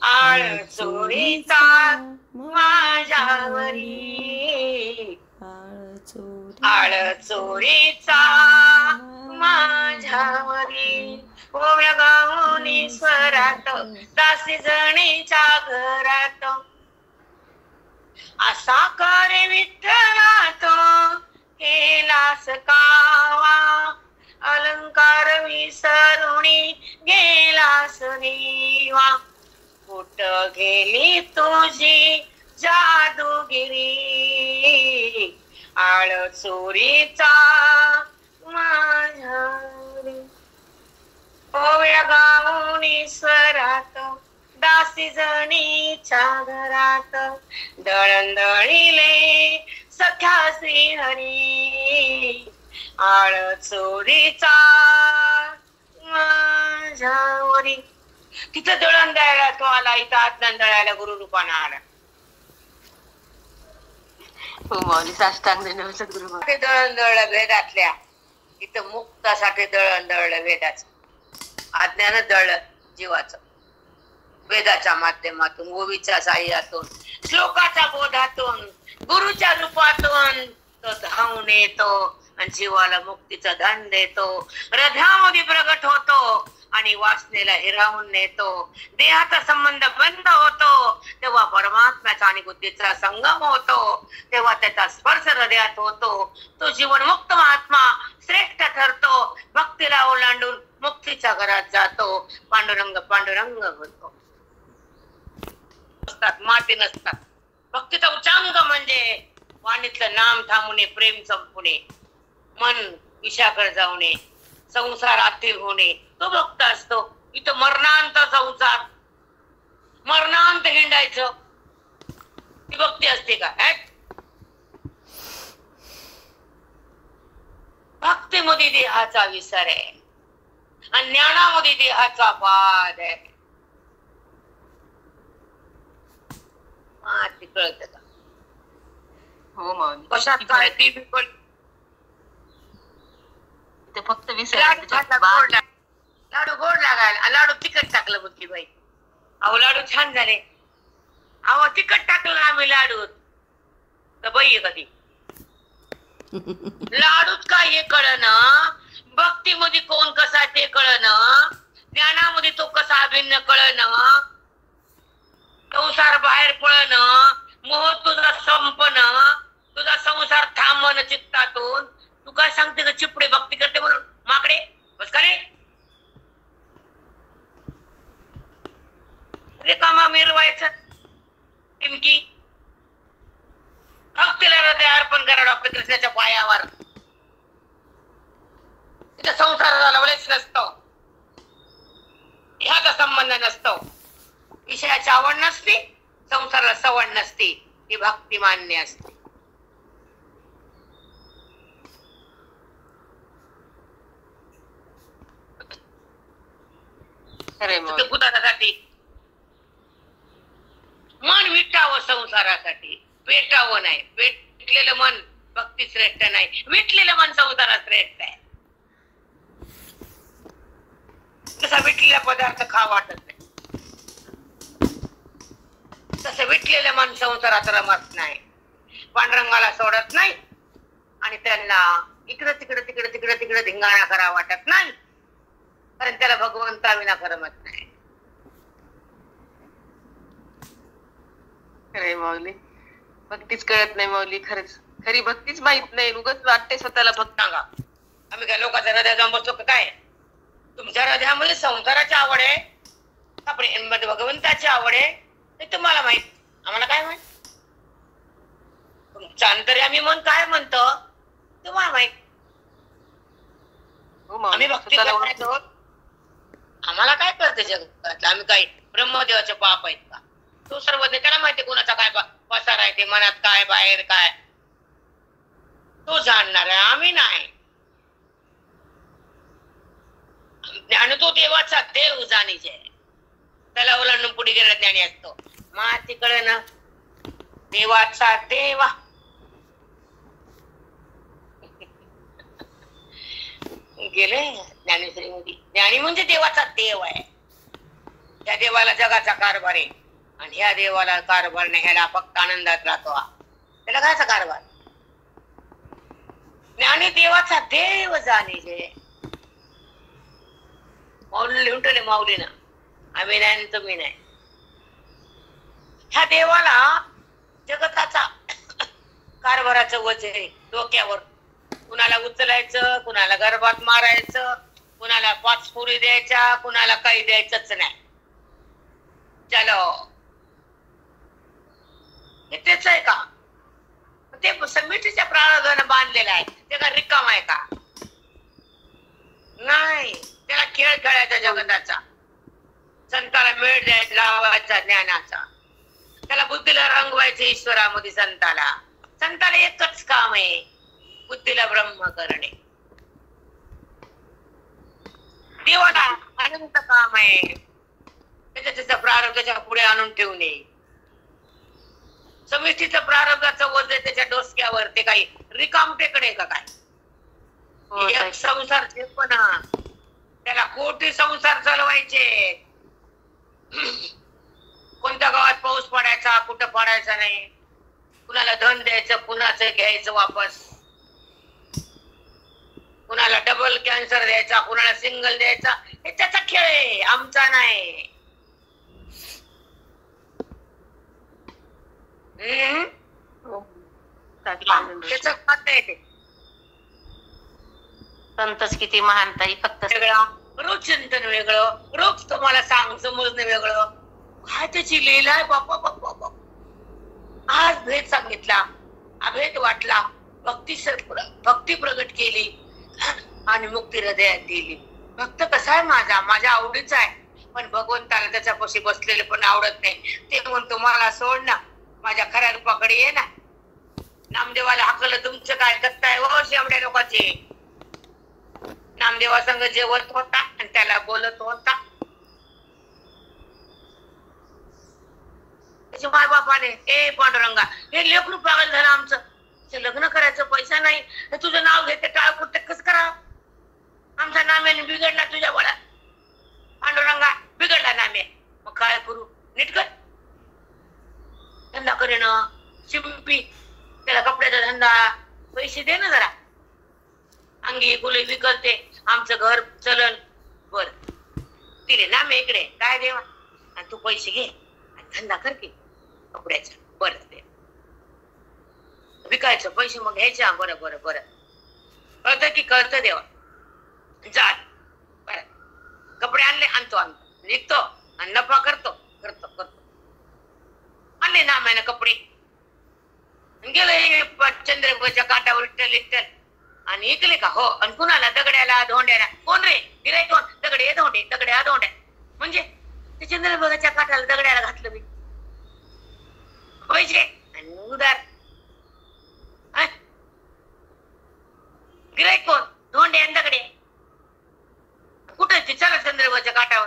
आळ चोरीचा माझ्यावरी आळ चोरीचा माझ्यावरी ओव्या गावोनी स्वरात दासी जणीच्या घरात असा करे विठ्ठला तो केलास कावा अलंकार विसरुणी गेलास देवा कुठ गेली तुझी जादूगिरी आळ चोरीचा माझ्यावरी ओव्या गाऊनी स्वरात दासी जणीच्या घरात दळंदळीले सख्या श्रीहरी आळ चोरीचा माझ्यावरी. तिथं दळण द्यायला तो आला, इथं आज्ञान दळायला गुरु रूपानं आला. हो माऊली, साष्टांग सद्गुरु. ते दळण दळलं वेदातल्या, इथं मुक्तासाठी दळण दळलं वेदाचं, अज्ञानच दळलं जीवाचं. वेदाच्या माध्यमातून, ओवीच्या साह्यातून, श्लोकाच्या बोधातून, गुरुच्या रूपातून तो धावून येतो आणि जीवाला मुक्तीचं धन देतो. हृदयामध्ये प्रगट होतो आणि वासनेला हिरावून नेतो. देहाचा संबंध बंद होतो तेव्हा परमात्म्याचा आणि बुद्धीचा संगम होतो. तेव्हा त्याचा स्पर्श हृदयात होतो. तो जीवन मुक्त महात्मा श्रेष्ठ ठरतो. भक्तीला ओलांडून मुक्तीच्या घरात जातो. पांडुरंग पांडुरंग होतो. माती नसतात. भक्तीचा उच्चांग म्हणजे वाणीतलं नाम थांबवणे, प्रेम संपवणे, मन विषयाकडे जाऊने, संसार आतील होणे, तो भक्त असतो. इथं मरणांत संसार, मरणांत हिंडायचं, ती भक्ती असते का? भक्तीमध्ये देहाचा विसर आहे आणि ज्ञानामध्ये देहाचा पाद आहे. ती कळत का? हो माऊली. कशात काय ती ते फक्त लाडू गोड लागायला, लाडू तिखट टाकलं बुद्धी बाई. अहो लाडू छान झाले. अहो तिखट टाकलं आम्ही लाडू तर बाई कधी लाडूत काय हे कळणं, भक्तीमध्ये कोण कसा ते कळणं, ज्ञानामध्ये तो कसा अभिन्न कळणं, संसार बाहेर पळणं, मोह तुझा संपणं, तुझा संसार थांबणं चित्तातून. तू काय सांगते का चिपडे भक्ती करते म्हणून माकडे बस का रे? रिकामा मिरवायचं टिमकी. भक्तीला हृदय अर्पण करा डॉक्टर कृष्णाच्या पायावर. तिथं संसाराला लवलेच नसतो, ह्याचा संबंध नसतो, विषयाची आवड नसते, संसाराला सवड नसते, ती भक्ती मान्य असते. कुदासाठी मन विटावं, संसारासाठी पेटावं नाही. पेटलेलं मन भक्ती श्रेष्ठ नाही, विटलेलं मन संसारात श्रेष्ठ आहे. तसा विटलेला पदार्थ खा वाटत नाही, तसं विटलेलं मन संसारात रमत नाही, पांडुरंगाला सोडत नाही आणि त्यांना इकडं तिकडं तिकडं तिकडं तिकडं धिंगाणा करा वाटत नाही, कारण त्याला भगवंता विना करमत नाही. खरे माऊली, भक्तीच कळत नाही माऊली. खरंच खरी भक्तीच माहित नाही. उगाच वाटते स्वतःला भक्त. सांगा आम्ही काय लोकांच्या हृदयात जाऊन बसतो का काय? तुमच्या हृदयामध्ये संसाराची आवड आहे, आपण भगवंताची आवड आहे, ते तुम्हाला माहित, आम्हाला काय माहित? तुमच्या अंतर्यामी मन काय म्हणतो तुम्हाला माहित. आम्ही भक्ती करतो, आम्हाला काय कळतं जगात? आम्ही काय ब्रह्मदेवाचे बाप आहेत का? तो सर्वज्ञ, त्याला माहिती कोणाचा काय पसार आहे, ते मनात काय बाहेर काय तो जाणणार आहे, आम्ही नाही. ज्ञान तो देवाचा देव जाणीचे, त्याला ओलांडून पुढे गेला ज्ञानी असतो. मातीकडे ना देवाचा देवा गेले ज्ञानेश्वरी मध्ये. ज्ञानी म्हणजे देवाचा देव आहे. त्या देवाला जगाचा कारभार आहे आणि ह्या देवाला कारभार नाही, ह्याला फक्त आनंदात राहतो. त्याला कायचा कारभार? ज्ञानी देवाचा देव जाणीजे. माऊली लिहून ठेवले, माऊली ना, आम्ही नाही तुम्ही नाही. ह्या देवाला जगताचा कारभाराचं वज आहे डोक्यावर. कुणाला उचलायचं, कुणाला गर्भात मारायचं, कुणाला 5 पुरी द्यायच्या, कुणाला काही द्यायचंच नाही. चलो हे तेच आहे का? ते समितीच्या प्रार्थना बांधलेलं आहे, ते का रिकाम आहे का? नाही, त्याला खेळ खेळायचा जगताचा, संताला मेळ द्यायचा लावायचा ज्ञानाचा, त्याला बुद्धीला रंगवायचं ईश्वरामध्ये संताला एकच काम आहे, बुद्धीला ब्रह्म करणे. देवाला अनंत काम आहे, त्याच्या प्रारब्धाच्या पुढे आणून ठेवणे. समितीचं प्रारब्धाचं वजन त्याच्या डोसक्यावर, ते काही रिकाम टेकडे का काय? एक संसार पण त्याला कोटी संसार चालवायचे. कोणत्या गावात पाऊस पडायचा, कुठं पडायचा नाही, कुणाला धन द्यायचं, कुणाचं घ्यायचं वापस, कुणाला डबल कॅन्सर द्यायचा, कुणाला सिंगल द्यायचा, हे त्याचा खेळ आहे, आमचा नाही. त्याचं खात आहे ते. संतच किती महान ताई, फक्त वेगळं रोज चिंतन वेगळं, रोज तुम्हाला समजणं वेगळं, काय त्याची लीला आहे बाप्पा बाप्पा बाप्पा. आज भेद सांगितला, अभेद वाटला, भक्ती प्रगट केली आणि मुक्ती हृदयात दिली. भक्त कसा आहे माझ्या आवडीचा आहे, पण भगवंताला त्याच्यापाशी बसलेले पण आवडत नाही. ते म्हणतो मला सोड ना, माझ्या खऱ्या रूपाकडे ये ना. नामदेवाला हाकलं तुमचं काय करताय हो एवढ्या लोकांचे. नामदेवा संग जेवत होता आणि त्याला बोलत होता. त्याच्या माय बापाने ए पांडुरंगा, हे लेकरू पागल झालं आमचं, लग्न करायचं पैसा नाही, तुझं नाव घेते टाळपुट कसं करा. आमचा नाम्याने बिघडला तुझ्या बळा, पांडुरंगा बिघडला नाम्या, मग काय करू, नीट कर. धंदा करे ना शिंपी, त्याला कपड्याचा धंदा, पैसे दे ना जरा, अंगी गुलेबी करते, आमचं घर चलन. बर तिले नामे इकडे काय देवा, आणि तू पैसे घे आणि धंदा कर की कपड्याचा. बरं दे, विकायचं पैसे मग घ्यायचे. बरं बरं बरं, कळतं की कळतं देवा. जा बरं, कपडे आणले, आणतो निघतो आणि नफा करतो करतो करतो. आणले नाम्याने कपडे, गेलं चंद्रपूरच्या काठावर इटल आणि इकले का हो. आणि कुणाला दगड्याला धोंड्याला, कोण रे गिराय कोण, दगडे धोंडे दगड्या धोंड्या, म्हणजे ते चंद्रपूरच्या काठाला दगड्याला घातलं मी पैसे आणि उदार. गिराय कोण, धोंडे आणि दगडे. कुठे चला चंद्रपूरच्या काठावर,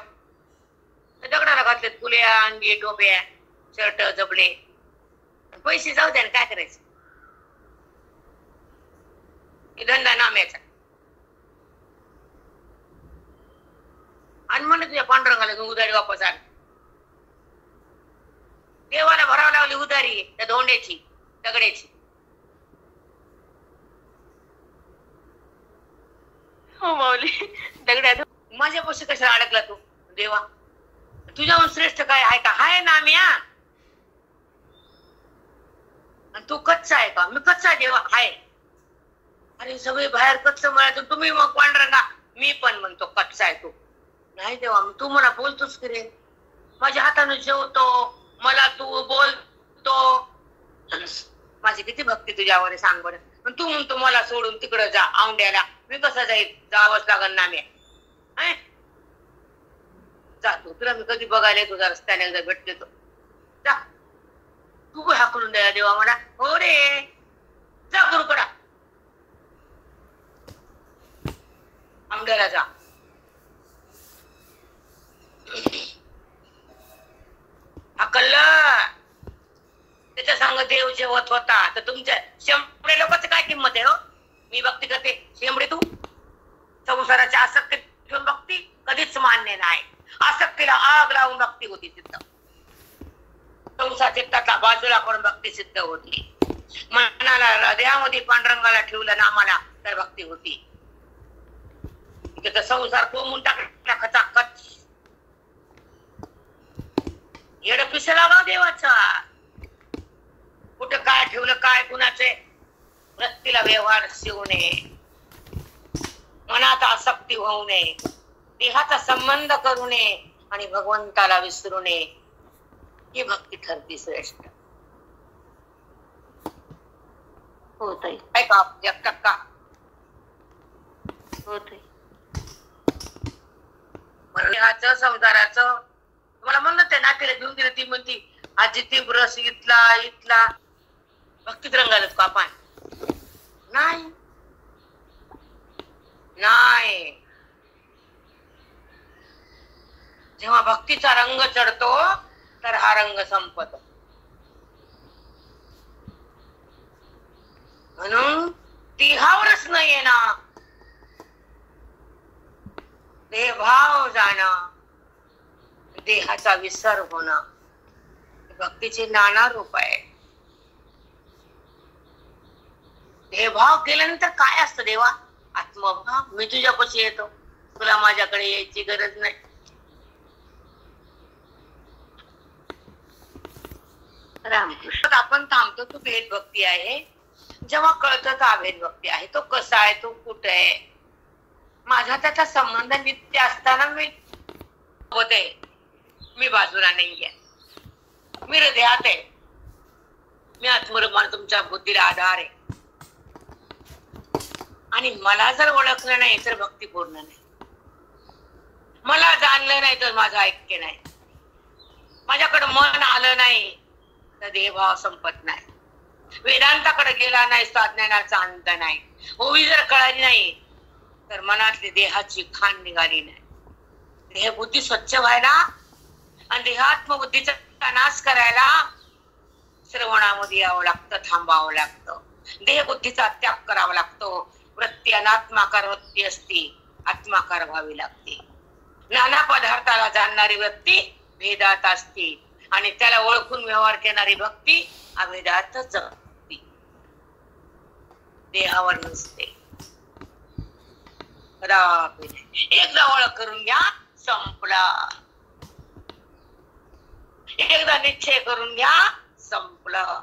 दगडाला घातले पुल्या, अंगी टोप्या, शर्ट जबले, पैसे जाऊ द्या, काय करायचं. धंदा नाम्याचा. आणि म्हणलं तुझ्या पांडुरंगाला उधारी वापस आण. देवाला भरावं लागली उधारी त्या धोंड्याची दगड्याची. हो माऊली, दगड्या माझ्यापाशी कशाला अडकला तू देवा, तुझ्याहून श्रेष्ठ काय आहे का? हाय नाम्या, आणि तू कच्चा आहे का? मी कच्चा देवा आहे. अरे सगळे बाहेर कच्च म्हणायचं, तुम्ही मग पांडुरंगा, मी पण म्हणतो कच्चा आहे तू. नाही देवा, तू मला बोलतोस की रे, माझ्या हाताने जेवतो, मला तू बोलतो, माझी किती भक्ती तुझ्यावर आहे सांग बरं. पण तू म्हणतो मला सोडून तिकडं जा औंड्याला, मी कसं जाईल, जावंच लागल नाम्या. जा तू, तुला मी कधी बघायला येतो, जरा रस्त्याने एकदा भेट देतो, जा तू हाकलून द्यायला देवा मला. हो रे, जा गुरुकडा औंड्याला जा. हाकललं, त्याच्या सांग देव जेवत होता, तर तुमच्या शेंबडे लोकांचं काय किंमत आहे हो. मी भक्ती करते, शेंबडे तू. संसाराच्या आसक्ती ठेवून भक्ती कधीच मान्य नाही. आसक्तीला आग लावून भक्ती होती सिद्ध, संसार चित्ताचा बाजूला करून भक्ती सिद्ध होती. मनाला हृदयामध्ये पांडुरंगाला ठेवलं नामाला तर भक्ती होती. संसार कोंबून टाकला खचाखच, येड पिसला गाव देवाचा. कुठं काय ठेवलं, काय कुणाचे वृत्तीला व्यवहार शिवू नये, मनात आसक्ती होऊ नये, देहाचा संबंध करू नये आणि भगवंताला विसरू नये. ही भक्ती ठरती श्रेष्ठ. हो ताई. काय का जगतात का? हो ताई. देहाचं संसाराचं तुम्हाला म्हणलं त्या नातीला घेऊन दिलं, ती म्हणती आजी ती ब्रश इथला इथला भक्तीत रंगालच का आपण? नाही नाही, जेव्हा भक्तीचा रंग चढतो तर हा रंग संपतो. म्हणून देहावरच नाही येणार, देहभाव जाणं, देहाचा विसर होणं, भक्तीचे नाना रूप आहे. देहभाव केल्यानंतर काय असतं देवा? आत्मभाव. मी तुझ्यापाशी येतो, तुला माझ्याकडे यायची गरज नाही. रामकृष्ण. आपण थांबतो तो भेद भक्ती आहे. जेव्हा कळतं तर अभेद भक्ती आहे. तो कसा आहे, तो कुठे आहे, माझा त्याचा संबंध नित्य असताना मी होते, मी बाजूला नाहीये, मी हृदयात आहे, मी आत्मरूपाने तुमच्या बुद्धीला आधार आहे. आणि मला जर ओळखलं नाही तर भक्ती पूर्ण नाही. मला जाणलं नाही तर माझं ऐक्य नाही. माझ्याकडे मन आलं नाही तर देहभाव संपत नाही. वेदांताकडे गेला नाही तर अज्ञानाचा अंत नाही. ओवी जर कळाली नाही तर मनातली देहाची खाण निघाली नाही. देह बुद्धी स्वच्छ व्हायला आणि देहात्म बुद्धीचा नाश करायला श्रवणामध्ये यावं लागतं, थांबावं लागतं. देह बुद्धीचा त्याग करावा लागतो. वृत्ती अनात्माकार वृत्ती असती, आत्माकार व्हावी लागते. नाना पदार्थाला जाणणारी वृत्ती भेदात असते आणि त्याला ओळखून व्यवहार करणारी भक्ती अभेदातच जगते, देहावर नसते. एकदा ओळख करून घ्या, संपला. एकदा निश्चय करून घ्या, संपलं.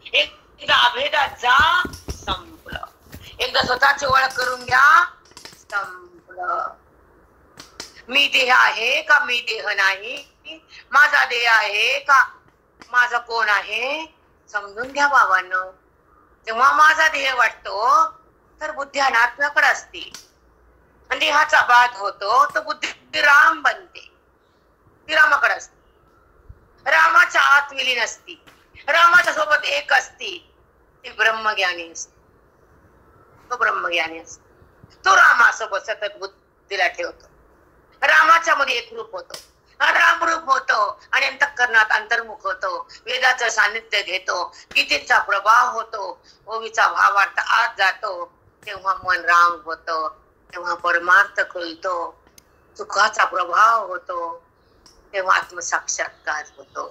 एकदा अभेदात जा, संपलं. एकदा स्वतःची ओळख करून घ्या, संपलं. मी देह आहे का मी देह नाही, माझा देह आहे का माझा कोण आहे, समजून घ्या बाबांनो. जेव्हा माझा देह वाटतो तर बुद्धी अनात्म्याकडे असते आणि देहाचा बाध होतो तर बुद्धी राम बनते, ती रामाकडे असते. रामाच्या आत विलीन असती, रामाच्या सोबत एक असती, ती ब्रह्मज्ञानी असते. तो ब्रह्मज्ञानी असतो, तो रामासोबत सतत बुद्धीला ठेवतो. रामाच्या मध्ये एक रूप होतो, रामरूप होतो आणि अंतःकरणात अंतर्मुख होतो. वेदाचं सान्निध्य घेतो, गीतेचा प्रभाव होतो, ओवीचा भावार्थ आत जातो. तेव्हा मन राम होतो, तेव्हा परमार्थ खुलतो, सुखाचा प्रभाव होतो, तेव्हा आत्मसाक्षात्कार होतो.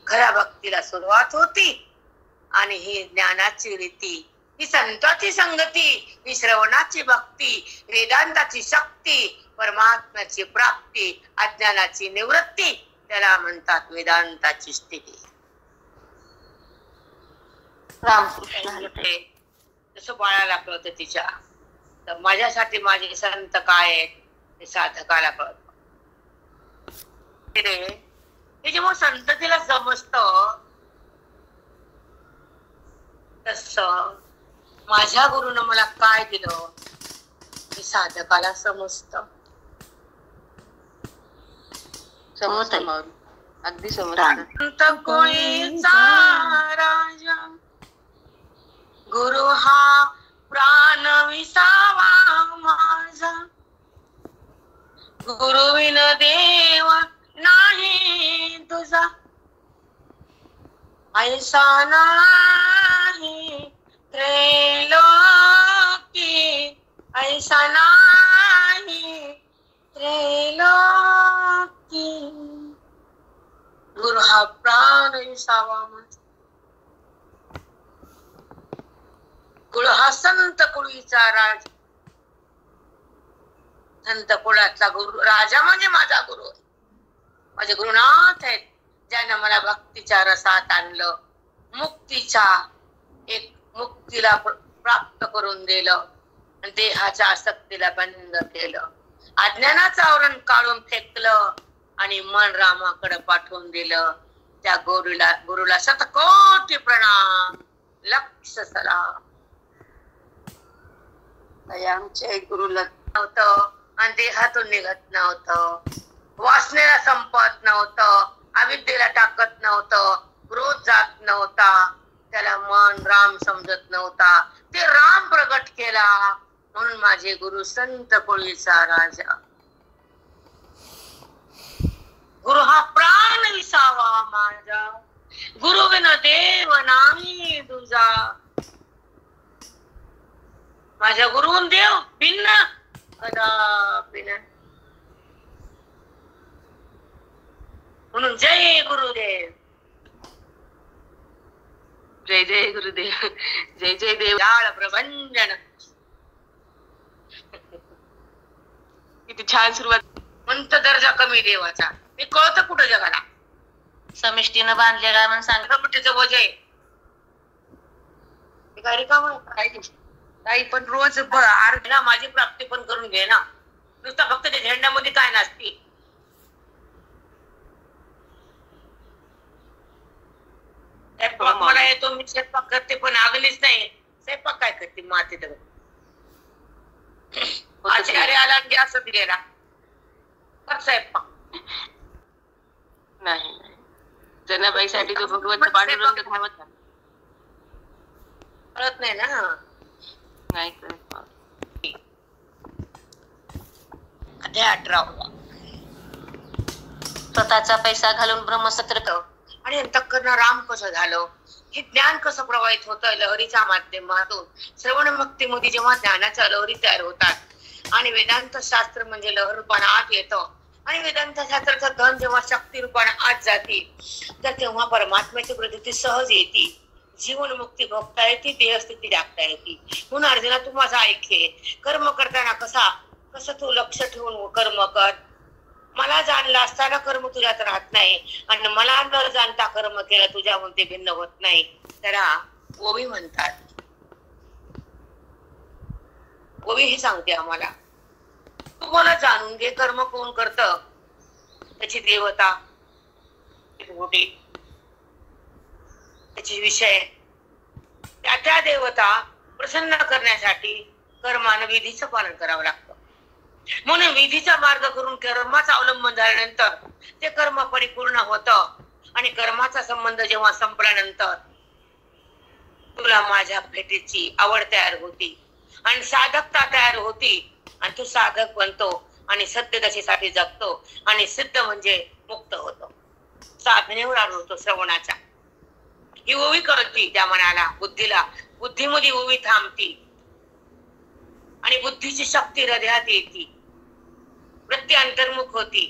खऱ्या भक्तीला सुरुवात होती आणि ही ज्ञानाची रीती, ही संताची संगती, ही श्रवणाची भक्ती, वेदांताची शक्ती, परमात्म्याची प्राप्ती, अज्ञानाची निवृत्ती, त्याला म्हणतात वेदांताची स्थिती. रामकृष्ण. जसं बाळाला कळतं तिच्या, तर माझ्यासाठी माझे संत काय आहेत हे साधकाला कळत. हे जेव्हा संततीला समजत तस माझ्या गुरुनं मला काय दिलं हे साधकाला समजत. अगदी समजतं. संत कोळीचा राजा गुरु हा प्राण विसावा माझा, गुरुविन देव नाही तुझा, ऐसा नाही त्रैलोकी, ऐसा नाही त्रैलोकी. गुरु हा प्राण विसावा माझा, गुरु हा संत कुळीचा राजा. संत कुळातला गुरु राजा म्हणजे माझा गुरु, माझे गुरुनाथ आहेत, ज्यानं मला भक्तीच्या रसात आणलं, मुक्तीच्या एक मुक्तीला प्राप्त करून दिलं, देहाच्या आसक्तीला बंद केलं, अज्ञानाचं आवरण काढून फेकलं आणि मन रामाकडे पाठवून दिलं. त्या गुरुला शतकोटी प्रणाम. लक्ष सला आमच्या गुरुला नव्हतं आणि देहातून निघत नव्हतं, वासनेला संपत नव्हतं, अविद्येला टाकत नव्हतं, क्रोध जात नव्हता, त्याला मन राम समजत नव्हता, ते राम प्रगट केला. म्हणून माझे गुरु संत कोळीचा राजा. गुरु हा प्राण विसावा माझा, गुरु विन देव नाही तुझा. माझ्या गुरुहून देव भिन्न कदापि नाही. म्हणून जय गुरुदेव, जय जय गुरुदेव, जय जय देव. जाळ प्रभंजन. किती छान सुरुवात. म्हणत दर्जा कमी देवाचा हे कळतं कुठं जगाला. समिष्टीनं बांधलेला म्हणून सांग. मोठीचं बोज आहे काय रिकाम काही पण रोज आरतीला माझी प्राप्ती पण करून घे ना. नुसता फक्त त्या झेंड्यामध्ये काय नसती. स्वयंपाक मला येतो, मी स्वयंपाक करते, पण आगलीच नाही. स्वयंपाक काय करते मातीत आचार्य आला गॅसच गेला. स्वयंपाक नाही. जनाबाईसाठी तो भगवंत पांडुरंग धावत कळत नाही ना. नाही कळत. अध्याय 18. स्वतःचा पैसा घालून ब्रह्मसत्र आणि अंतःकरण राम कसं झालं, हे ज्ञान कसं प्रवाहित होतं लहरीच्या माध्यमातून. श्रवण भक्तीमध्ये जेव्हा ज्ञानाच्या लहरी तयार होतात आणि वेदांत शास्त्र म्हणजे लहर रूपाने आत येतं आणि वेदांत शास्त्राचं धन जेव्हा शक्ती रूपाने आत जाते, तर तेव्हा परमात्म्याची प्रतीती सहज येते. जीवन मुक्ती भोगता येते, देहस्थिती दाखता येते. म्हणून अर्जुना तू माझा ऐके. कर्म करताना कसं तू लक्ष ठेवून कर्म कर. मला जाणलं असताना कर्म तुझ्यात राहत नाही आणि मला न जाणता कर्म केलं तुझ्याहून ते भिन्न होत नाही. त्याला ओवी म्हणतात. ओवी हे सांगते आम्हाला, तू मला जाणून घे. कर्म कोण करत, त्याची देवता, त्याची विषय, त्या देवता प्रसन्न करण्यासाठी कर्मानं विधीचं पालन करावं लागतं. म्हणून विधीचा मार्ग करून कर्माचा अवलंबन झाल्यानंतर ते कर्म परिपूर्ण होतं आणि कर्माचा संबंध जेव्हा संपल्यानंतर तुला माझ्या भेटीची आवड तयार होती आणि साधकता तयार होती आणि तू साधक बनतो आणि सत्य दशेसाठी जगतो आणि सिद्ध म्हणजे मुक्त होतो. साधनेवर आढळतो श्रवणाच्या. ही ओवी कळती त्या मनाला, बुद्धीला. बुद्धीमध्ये ओवी थांबती आणि बुद्धीची शक्ती हृदयात येते, वृत्ती अंतर्मुख होती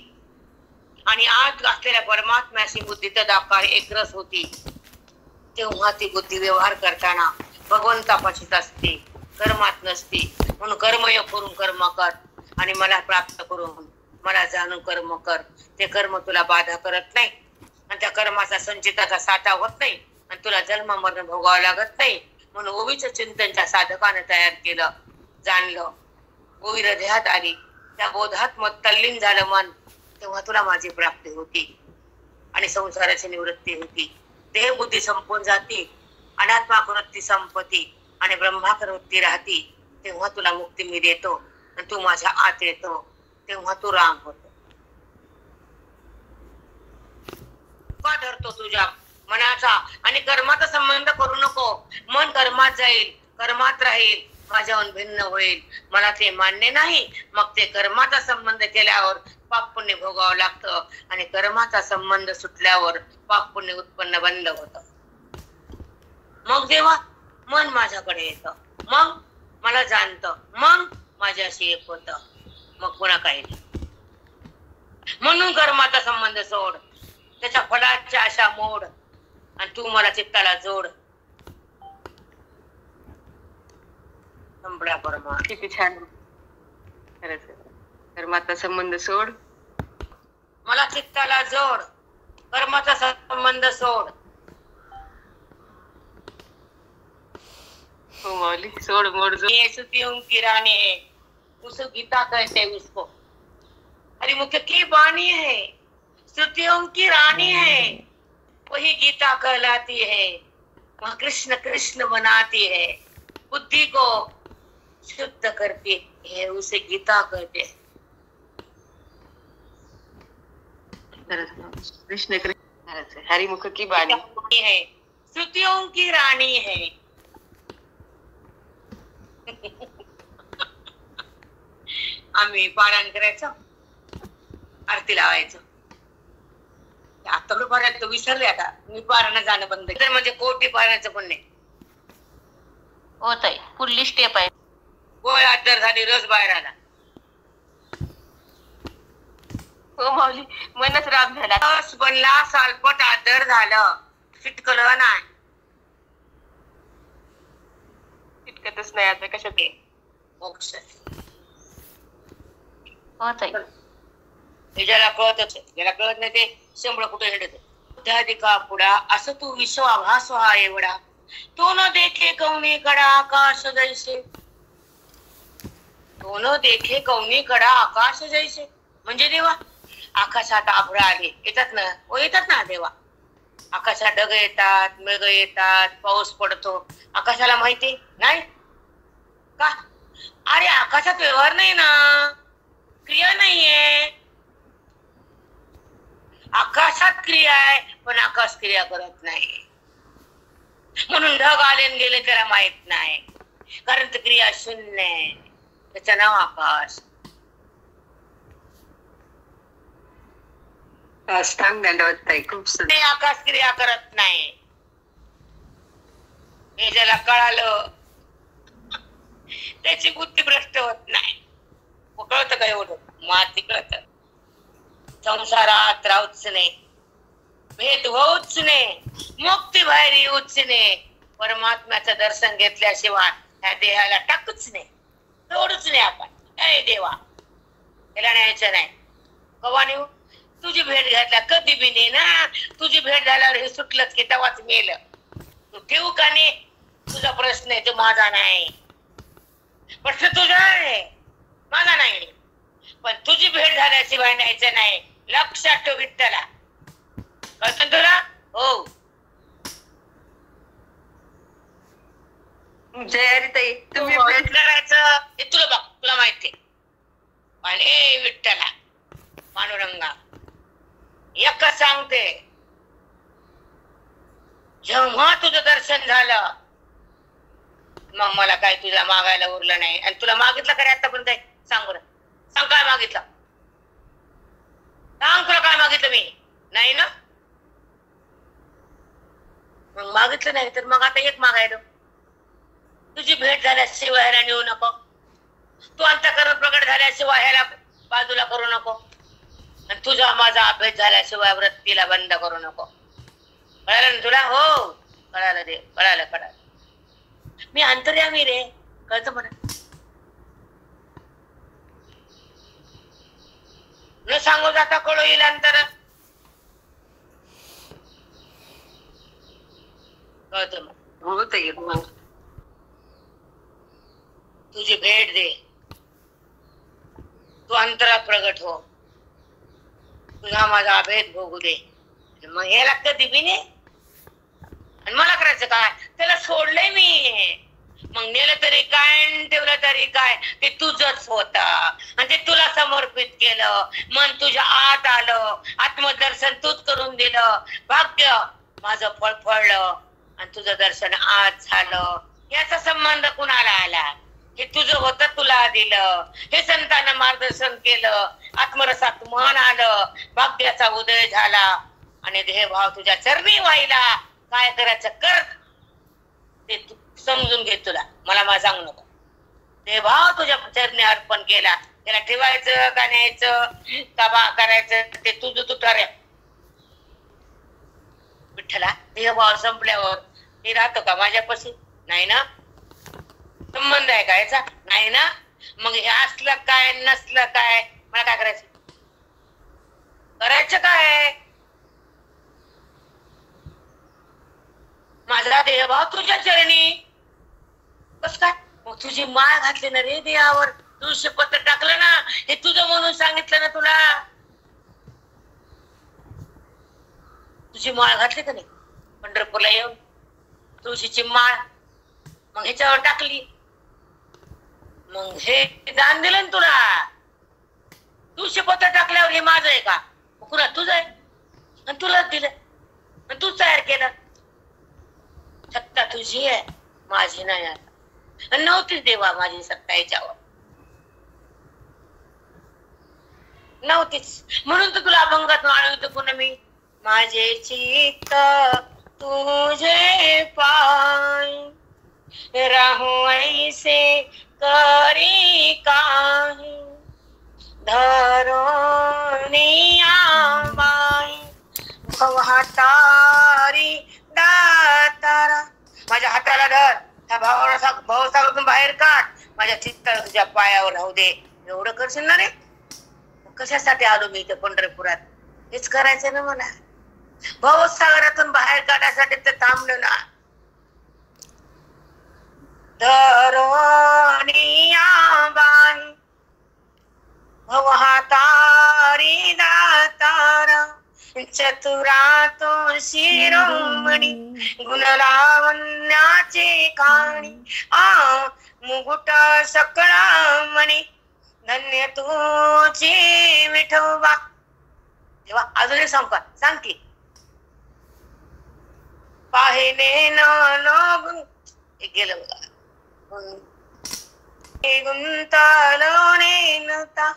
आणि आत असलेल्या परमात्म्याशी बुद्धी तदाकार एकरस होती. तेव्हा ती बुद्धी व्यवहार करताना भगवंतापाशीच असते, कर्मात नसते. म्हणून कर्मयोग करून कर्म कर आणि मला प्राप्त करून मला जाणून कर्म कर. ते कर्म तुला बाधा करत नाही आणि त्या कर्माचा संचिताचा साठा होत नाही आणि तुला जन्म मरण भोगावं लागत नाही. म्हणून ओवीचं चिंतनच्या साधकाने तयार केलं, जाणलं. ओवी हृदयात आली, त्या बोधात मग तल्लीन झालं मन. तेव्हा तुला माझी प्राप्ती होती आणि संसाराची निवृत्ती होती. देहबुद्धी संपून जाते, अनात्माकृती संपती आणि ब्रह्माकृती राहती. तेव्हा तुला मुक्ती मी देतो आणि तू माझ्या आत येतो. तेव्हा तू राम होतो. का धरतो तुझ्या मनाचा आणि कर्माचा संबंध करू नको. मन कर्मात जाईल, कर्मात राहील, माझ्याहून भिन्न होईल. मला ते मान्य नाही. मग ते कर्माचा संबंध केल्यावर पाप पुण्य भोगावं लागतं आणि कर्माचा संबंध सुटल्यावर पाप पुण्य उत्पन्न बंद होत. मग जेव्हा मन माझ्याकडे येतं, मग मला जाणतं, मग माझ्याशी एक होत, मग पुन्हा काही नाही. म्हणून कर्माचा संबंध सोड, त्याच्या फळाच्या आशा मोड आणि तू मला चित्ताला जोड. संपला परमा. किती छान. खरंच कर्माचा संबंध सोड, मला चित्ताला जोड, कर्माचा संबंध सोड. हो माऊली, सोड मोड जोड. ये श्रुतियों की रानी है, उस गीता कहते हैं उसको. हरिमुख की वाणी है, श्रुतियों की रानी है, वही गीता कहलाती है. वह कृष्ण कृष्ण बनाती है, बुद्धि को शुद्ध करती है, उसे गीता कहते हैं। कृष्ण कृष्ण हरिमुख की बाणी है, श्रुतियों की राणी है। आम्ही पारायण करायचं, आरती लावायचं. आता मी पारायण विसरले, आता मी पारायण जाणं बंद केलं. म्हणजे कोटी पारायचं पण नाही. हो ताई, पुढली स्टेप आहे. गोळ आजार झाली, रस बाहेर आला. हो माऊली, मनच राम झाला. रस बनला, सालपट आदर झालं, फिटकलं नाही. फिटकतच नाही आता कशात मोक्ष हो ताई. हे ज्याला कळतच आहे, ज्याला कळत नाही ते शंभर कुठे हिंडत. त्याधिका पुढा असं तू विश्वाभास व्हा एवढा, तो न देखे कौनी कडा आकाश जैसे. तो न देखे कौनी कडा आकाश जैसे म्हणजे देवा, आकाशात आभळा आले येतात ना, ओ येतात ना देवा. आकाशात ढग येतात, मेघ येतात, पाऊस पडतो. आकाशाला माहिती नाही का? अरे आकाशात व्यवहार नाही ना, क्रिया नाहीये. आकाशात क्रिया आहे, पण आकाश क्रिया करत नाही. म्हणून ढग आले आणि गेले त्याला माहित नाही, कारण ती क्रिया शून्य आहे. त्याचं नाव आकाश. आकाश क्रिया करत नाही. हे ज्याला कळालं त्याची बुद्धी भ्रष्ट होत नाही. कळतं का एवढं? माती कळत. संसारात राहूच नाही, भेद होऊच नाही, मुक्ती बाहेर येऊच नाही. परमात्म्याचं दर्शन घेतल्याशिवाय ह्या देहाला टाकूच नाही, सोडूच नाही आपण. अरे देवा, त्याला न्यायचं नाही. कवा नेऊ? तुझी भेट घ्यायला कधी बी नाही ना. तुझी भेट झाल्यावर हे सुटलंच की तेव्हाच मेलं. तू ठेवू का नाही? तुझा प्रश्न आहे, तो माझा नाही. प्रश्न तुझा आहे, माझा नाही. पण तुझी भेट झाल्याशिवाय न्यायचं नाही. लक्षात ठेव विठ्ठला. कळतं तुला? हो. जयताई तुम्ही भेट करायचं हे तुला बघ, तुला माहिती. पण ए विठ्ठला पांडुरंगा, एकच सांगते, जेव्हा तुझं दर्शन झालं मग मला काय तुझ्या मागायला उरलं नाही. आणि तुला मागितलं का रे आतापर्यंत? सांग बरं, सांग काय मागितलं? सांग तुला काय मागितलं मी? नाही ना. मग मागितलं नाही तर मग आता एक मागायला, तुझी भेट झाल्याशिवाय ह्याला नेऊ नको. तू अंतःकरण प्रकट झाल्याशिवाय ह्याला बाजूला करू नको. आणि तुझा माझा अभ्यास झाल्याशिवाय वृत्तीला बंद करू नको. कळालं ना तुला? हो कळालं रे, कळालं कळालं. मी अंतर्यामी रे, कळतं म्हणा. न सांगू जाता कळू येईल अंतर. कळतं मग. होत आहे. तुझी भेट दे, तू अंतरात प्रगट हो, तुझा माझा अभेद भोगू दे. मग ह्याला कधी बी नाही. आणि मला करायचं काय? त्याला सोडलंय मी. मग नेलं तरी काय आणि ठेवलं तरी काय, ते तुझंच होत. आणि ते तुला समर्पित केलं. मन तुझ्या आत आलं, आत्मदर्शन तूच करून दिलं. भाग्य माझं फळफळलं आणि तुझं दर्शन आज झालं. याचा संबंध कुणाला आला? हे तुझं होतं, तुला दिलं. हे संतांना मार्गदर्शन केलं, आत्मरसात मन आलं, भाग्याचा उदय झाला. आणि देहभाव तुझ्या चरणी व्हायला. काय करायचं कर, ते तू समजून घे. तुला मला सांगू नको. देहभाव तुझ्या चरणी अर्पण केला. त्याला ठेवायचं का न्यायचं का करायचं ते तुझं तू ठरव. विठ्ठला, देहभाव संपल्यावर हे राहतो का माझ्यापाशी? नाही ना. संबंध आहे का याचा? नाही ना. मग हे असलं काय नसलं काय, मला काय करायचं? करायचं काय? माझा देहभाव तुझ्या चरणी. कस काय? मग तुझी माळ घातली ना रे देहावर, तुळशी पत्र टाकलं ना, हे तुझं म्हणून सांगितलं ना तुला. तुझी माळ घातली का नाही पंढरपूरला येऊन? तुळशीची माळ, मग ह्याच्यावर टाकली, मग हे दान दिलं ना तुला. तुळशी पत्र टाकल्यावर हे माझं आहे का? कुणा तुझं आहे, आणि तुलाच दिलं, आणि तूच तयार केलं. सत्ता तुझी आहे, माझी नाही. आता नव्हतीच देवा माझी सत्ता याच्यावर, नव्हतीच. म्हणून तर तुला अभंगात वाढवतो पुन्हा मी. माझे चित्त तुझे पाय, राहू ऐसे करी काही, धरोनिया बाई भवहातारी दातारा. माझ्या हाताला धर, त्या भावसागरातून बाहेर काढ, माझ्या चित्ताला तुझ्या पायावर राहू दे. एवढं करशील ना रे? कशासाठी आलो मी इथे पंढरपुरात? हेच करायचं ना मला. भवसागरातून बाहेर काढण्यासाठी ते थांबलो ना. धरोनिया बाई भवहातारी दातारा, चतुरा तो शिरोमणी, गुणलावण्याचे काणी, मुकुट सकळा मणी, धन्य तुझी विठोबा. तेव्हा अजूनही सांग का? सांग की. पाहिले न गेलं बघा, गुंतालो नेनता,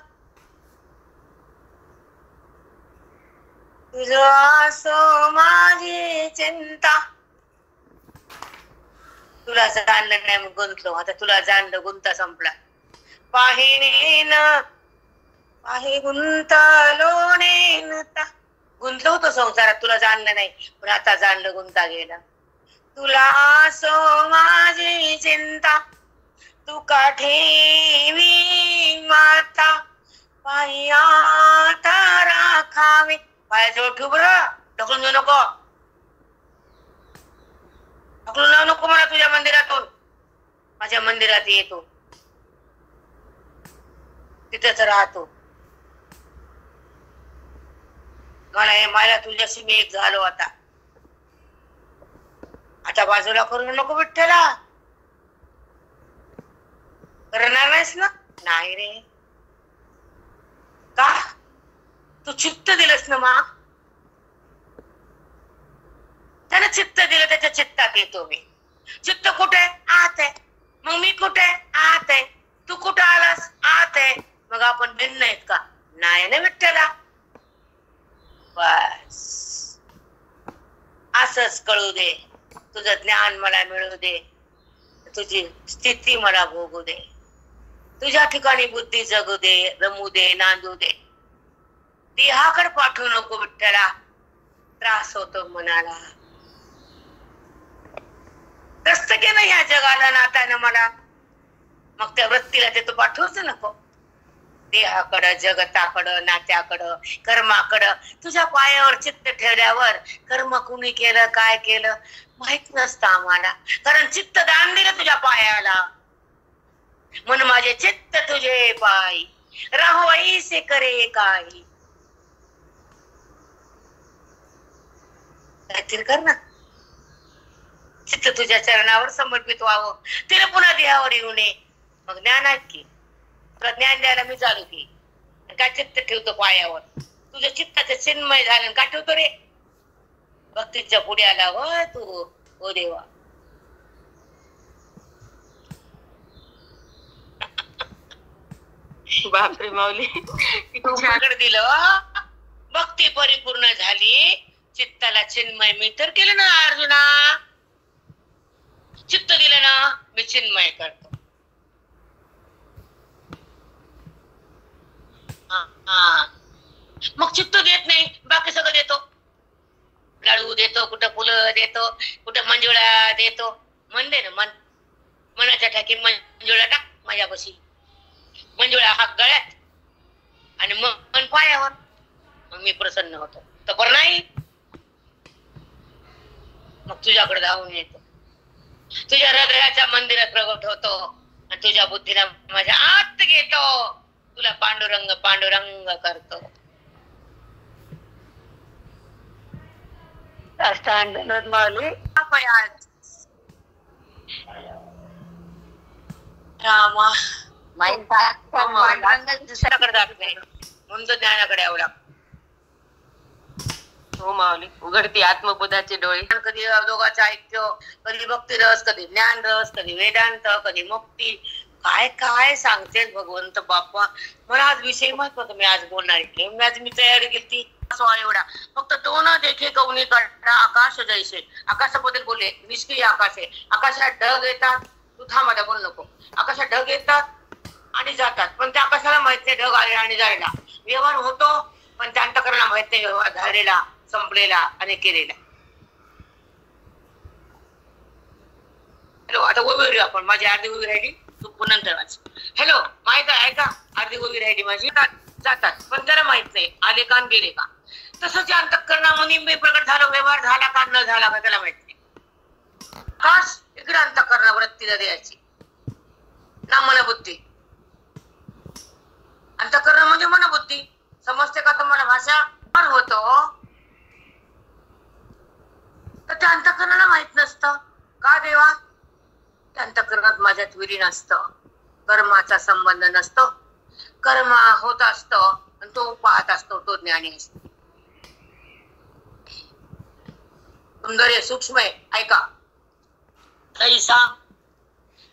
तुझं असो माझी चिंता. तुला जाणलं नाही मग गुंतलो, आता तुला जाणलं, गुंता संपला. पाहिने गुंतलो नेनता, गुंतलो होतो संसारात, तुला जाणलं नाही, पण आता जाणलं, गुंता गेला. तुला असो माझी चिंता, तू का ठेवी माता, पायात राखावे. पायाजवळ ठेव बरं, ढकलून घेऊ नको, ढकलून जाऊ नको मला तुझ्या मंदिरातून. माझ्या मंदिरात येतो, तिथेच राहतो. मला तुझ्याशी मी एक झालो. आता बाजूला करू नको विठ्ठला. करणार नाहीस ना? नाही रे. का? तू चित्त दिलंस ना मा. त्यानं चित्त दिलं, त्याच्या चित्तात येतो मी. चित्त कुठे? आत आहे. मग मी कुठे? आत आहे. तू कुठं आलास? आत आहे. मग आपण भिन्न आहेत का? नाही ना विठ्ठला. बस असंच कळू दे. तुझं ज्ञान मला मिळू दे, तुझी स्थिती मला भोगू दे. तुझ्या ठिकाणी बुद्धी जगू दे, रमू दे, नांदू दे. देहाकडे पाठवू नको विठ्ठला, त्रास होतो मनाला. त्रस्त केलं या जगाला नात्यानं मला, मग त्या वृत्तीला ते तू पाठवूच नको. देहाकडं, जगताकडं, नात्याकडं, कर्माकडं. तुझ्या पायावर चित्त ठेवल्यावर कर्म कुणी केलं, काय केलं माहित नसतं आम्हाला, कारण चित्त दान दिलं तुझ्या पायाला. म्हणून माझे चित्त तुझे पायी, राहो ऐसे करे काही. काहीतरी कर ना. चित्त तुझ्या चरणावर समर्पित व्हावं, तिला पुन्हा देहावर येऊ नये. मग ज्ञान आहेत की तुला ज्ञान द्यायला मी चालू की. काय चित्त ठेवतो पायावर? तुझ्या चित्ताचं चिन्मय झालं का ठेवतो रे? भक्तीच्या पुढे आला होय तू. ओ देवा, बापरे माऊली, तुझ्याकडे दिलं, भक्ती परिपूर्ण झाली, चित्ताला चिन्मय मी तर केलं ना अर्जुना. चित्त दिलं ना, मी चिन्मय करतो. मग चित्त देत नाही, बाकी सगळं देतो. लाडू देतो, कुठं फुलं देतो, कुठं मंजुळा देतो. मन दे ना, मन. मनाच्या ठाकी मंजुळा टाक माझ्यापाशी. मंजुळा हात गळ्यात आणि मन पायावर. मग मी प्रसन्न होतो. तर नाही, मग तुझ्याकडे धावून येतो, तुझ्या हृदयाच्या मंदिरात प्रगट होतो आणि तुझ्या बुद्धीला माझ्या आत घेतो. तुला पांडुरंग पांडुरंग करतो. माऊली, रामा माहित दुसऱ्याकडे जात नाही म्हणून तर ज्ञानाकडे यावं लागतं. हो माऊली, उघडती आत्मबोधाचे डोळे. कधी दोघांचं ऐक्य, कधी भक्ती रस, कधी ज्ञान रस, कधी वेदांत, कधी मुक्ती. काय काय सांगते भगवंत बाप्पा. मला आज विषय महत्वाचा मी आज बोलणार आहे. मी तयारी केली एवढा. फक्त तो न देखे कवनी काढा आकाश जैसे. आकाशाबद्दल बोलले, निष्क्रिय आकाश आहे. आकाशात ढग येतात, तू थांबायला बोल नको. आकाशात ढग येतात आणि जातात, पण त्या आकाशाला माहित नाही ढग आले आणि जायला. व्यवहार होतो पण त्या अंतःकरणाला माहित नाही व्यवहार झालेला, संपलेला आणि केलेला. हॅलो, आता उभी आपण. माझी अर्धी उभी राहिली, तू पुन्हा नंतर वाच. हॅलो, माहित आहे का, अर्धी उभी राहिली माझी. जातात पण त्याला माहित नाही आले का गेले का. तसंच अंतःकरणामध्ये मी प्रकट झालो, व्यवहार झाला का न झाला का त्याला माहित नाही. खास इकडे अंतःकरणा वृत्तीला द्यायची ना मनबुद्धी. अंतःकरण म्हणजे मनबुद्धी. समजते का तुम्हाला भाषा? होतो तर त्या अंतःकरणाला माहित नसतं का देवा. त्या अंतःकरणात माझ्यात विलीन असतं, कर्माचा संबंध नसतो. कर्म होत असतो आणि तो पाहत असतो, तो ज्ञानी असतो. सुंदर आहे, सूक्ष्म आहे. ऐका. तैसा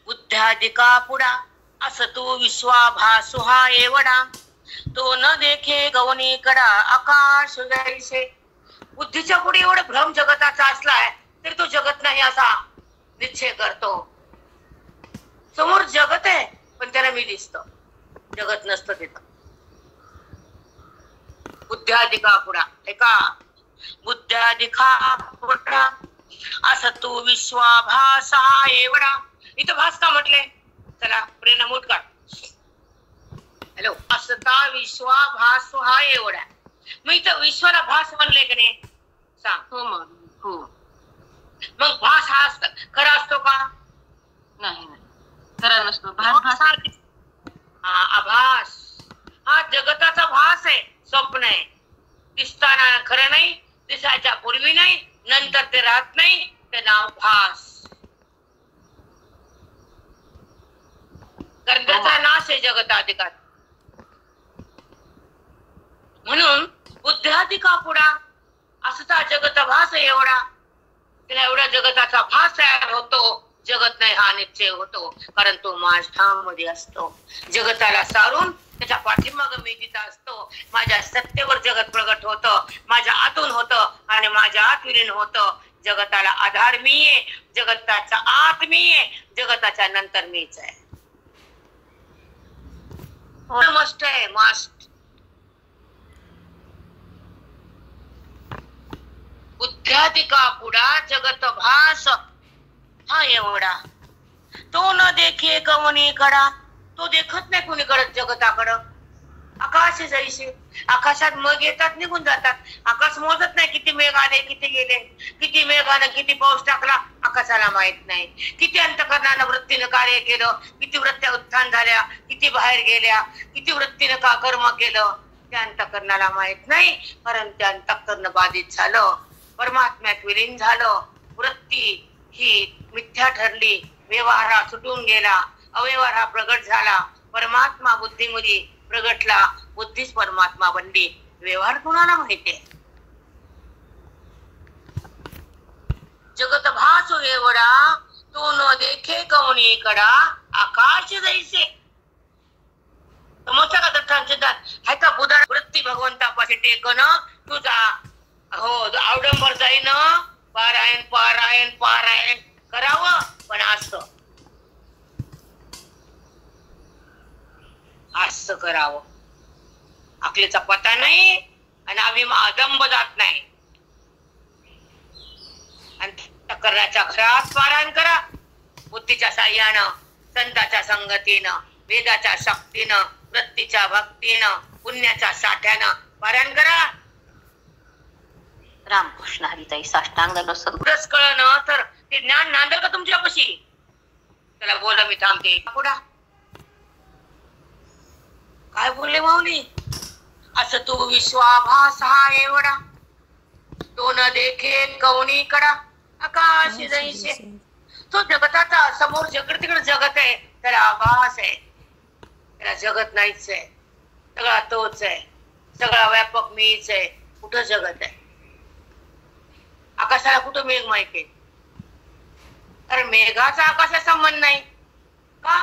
बुद्ध्यादिका पुढा असतो विश्वाभासु हा एवढा. तो न देखे गवनी कडा आकाश जैसे. बुद्धीच्या पुढे एवढं भ्रम जगताचा असलाय तरी तो जगत नाही असा निश्चय करतो. समोर जगत आहे पण त्याला मी दिसतो, जगत नसतं तिथं. बुद्ध्यादिका पुढा. ऐका. बुद्ध्यादिका पुढा असतो विश्वाभास हा एवढा. इथं भास का म्हटले? चला प्रेरणा मूठ काढ. हॅलो. असता विश्वाभास हा एवढा. मग इथं विश्वाला भास म्हणले की नाही सांग. हो मग. हो. मग भास हा खरा असतो का? नाही नाही, खरा नसतो. भास आभास हा जगताचा भास आहे, स्वप्न आहे. दिसताना खरं नाही, दिसायच्या पूर्वी नाही, नंतर ते राहत नाही, ते नाव भास. कर्त्याचा नाश आहे जगताधिकार. म्हणून बुद्ध्याधिका पुढा असता जगत भास एवढा. त्याला एवढ्या जगताचा भास तयार होतो. जगत नाही हा निश्चय होतो, कारण तो माझ्यामध्ये असतो. जगताला सारून त्याच्या पाठीमाग मी तिथं असतो. माझ्या सत्तेवर जगत प्रगट होतं, माझ्या आतून होतं आणि माझ्या आत विलीन होतं. जगताला आधार मी आहे, जगताचा आत मी आहे, जगताच्या नंतर मीच आहे. मस्ट आहे, मस्ट. बुद्ध्यादिका पुढा जगत भास हा एवढा. तो न देखे कवनी कडा. तो देखत नाही कुणीकडे जगताकडं. आकाश जैसे. आकाशात मग येतात निघून जातात. आकाश मोजत नाही किती मेघ आले किती गेले. किती मेघानं किती पाऊस टाकला आकाशाला माहित नाही. किती अंतःकरणानं वृत्तीनं कार्य केलं, किती वृत्त्या उत्थान झाल्या, किती बाहेर गेल्या, किती वृत्तीनं का कर्म केलं त्या अंतःकरणाला माहित नाही. कारण त्या अंतःकरण बाधित झालं, परमात्म्यात विलीन झालं. वृत्ती ही मिथ्या ठरली, व्यवहारा सुटून गेला, अव्यवहार हा प्रगट झाला. परमात्मा बुद्धीमध्ये प्रगटला, बुद्धीच परमात्मा बनली. व्यवहार कुणाला माहितीये? जगत भास एवढा. तो न देखे कवनी कडा आकाश जैसे. समोरच्या का दत्तांच्या हाय का बुधा वृत्ती भगवंतापाशी टेकन तुझा हो अवडंबर जाईन. पारायण पारायण पारायण करावं पण असं असं करावं. अकलेचा पता नाही आणि अदंब जात नाही. आणि कर्णाच्या घरात पारायण करा. बुद्धीच्या साह्यानं, संताच्या संगतीनं, वेदाच्या शक्तीनं, वृत्तीच्या भक्तीनं, पुण्याच्या साठ्यानं पारायण करा. रामकृष्ण हरिताई साष्टांग पुढंच कळलं तर ते ज्ञान नांदल का तुमच्यापाशी? त्याला बोला मी थांबते. पुढा काय बोलले माऊली? असं तू विश्वाभास हा एवढा. तो न देखे कवनी कडा आकाश जैसे. तो जगताचा समोर जगत तिकडे जगत आहे त्याला आभास आहे, त्याला जगत नाहीच आहे, सगळा तोच आहे, सगळा व्यापक मीच आहे. कुठं जगत आहे? आकाशाला कुठं मेघ माहिती? कारण मेघाचा आकाशाचा संबंध नाही का?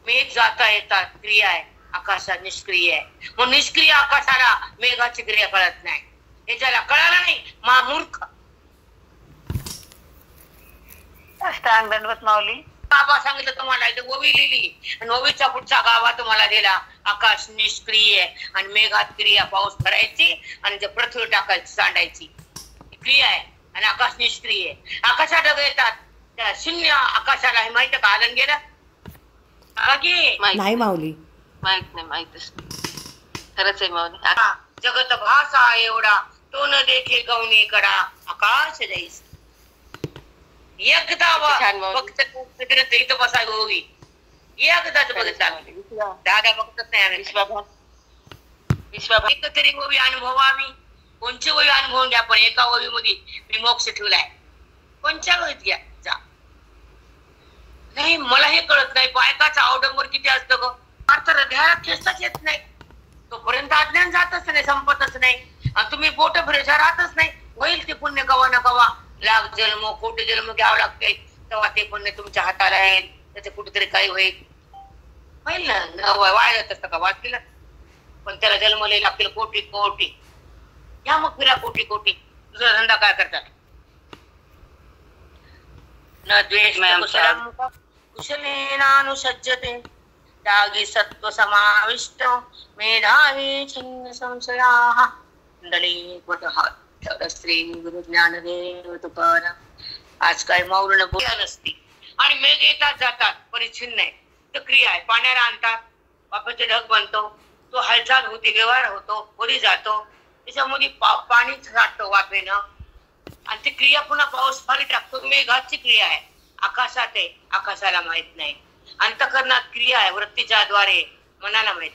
मेघ जाता येतात, क्रिया आहे, आकाशात निष्क्रिय आहे. मग निष्क्रिय आकाशाला मेघाची क्रिया कळत नाही. हे ज्याला कळालं नाही मूर्ख. अष्टांग दंडवत माऊली. बाबा सांगितलं तुम्हाला, इथे ओवी लिहिली आणि ओवीचा पुढचा गाभा तुम्हाला दिला. आकाश निष्क्रिय आहे आणि मेघात क्रिया, पाऊस भरायची आणि ते पृथ्वी टाकायची, सांडायची क्रिया आहे. आणि आकाश निष्क्रिय आहे. आकाशात ढग येतात, त्या शून्य आकाशाला हे माहिती का आलं गेलं? नाही माऊली, माहित नाही, माहितच खरंच आहे माऊली. जगत भाषा एवढा, तो न देखे गवनी कडा, आकाश जाईस. एकदा फक्त इथं बसाय ओवी, एकदाच बघितला, दादा बघतच नाही. विश्वाभा एक तरी ओवी अनुभवावी. कोणची ओवी अनुभवून घ्या, पण एका ओवी मध्ये मी मोक्ष ठेवलाय. कोणच्या ओवीत घ्या जा. नाही मला हे कळत नाही, बायकाचा अवडंबर किती असतं ग. अर्थ हृदयाला खेचताच येत नाही, तोपर्यंत अज्ञान जातच नाही, संपतच नाही. आणि तुम्ही पोट फिरायच्या राहतच नाही. होईल ते पुण्य कवा ना कवा, लाख जन्म कोटी जन्म घ्यावं लागते, तेव्हा ते पुण्य तुमच्या हाताला येईल. त्याचे कुठेतरी काही होईल ना. वाया जात असतं का वाचलेलं? पण त्याला जन्मले लागतील कोटी कोटी. या मग फिरा कोटी कोटी. दुसरा धंदा काय करतात? न द्वेष कुशलेनानुसज्जते, त्यागी सत्व समाविष्ट, मेधावी छिन्न संशयाः. श्री गुरु ज्ञानदेव तुकाराम. आज काय माऊलीनं बोला नसती. आणि मेघ येतात जातात, परिच्छिन्न आहे. तर क्रिया आहे, पाण्याला आणतात, वाफेचे ढग बनतो, तो हालचाल होते, व्यवहार होतो, वरी जातो, त्याच्यामध्ये पाणी साठतो वाफेनं, आणि ती क्रिया पुन्हा पाऊस फारी टाकतो. मेघाची क्रिया आहे, आकाशात आहे, आकाशाला माहित नाही. अंतःकरणात क्रिया आहे, वृत्तीच्या द्वारे, मनाला माहित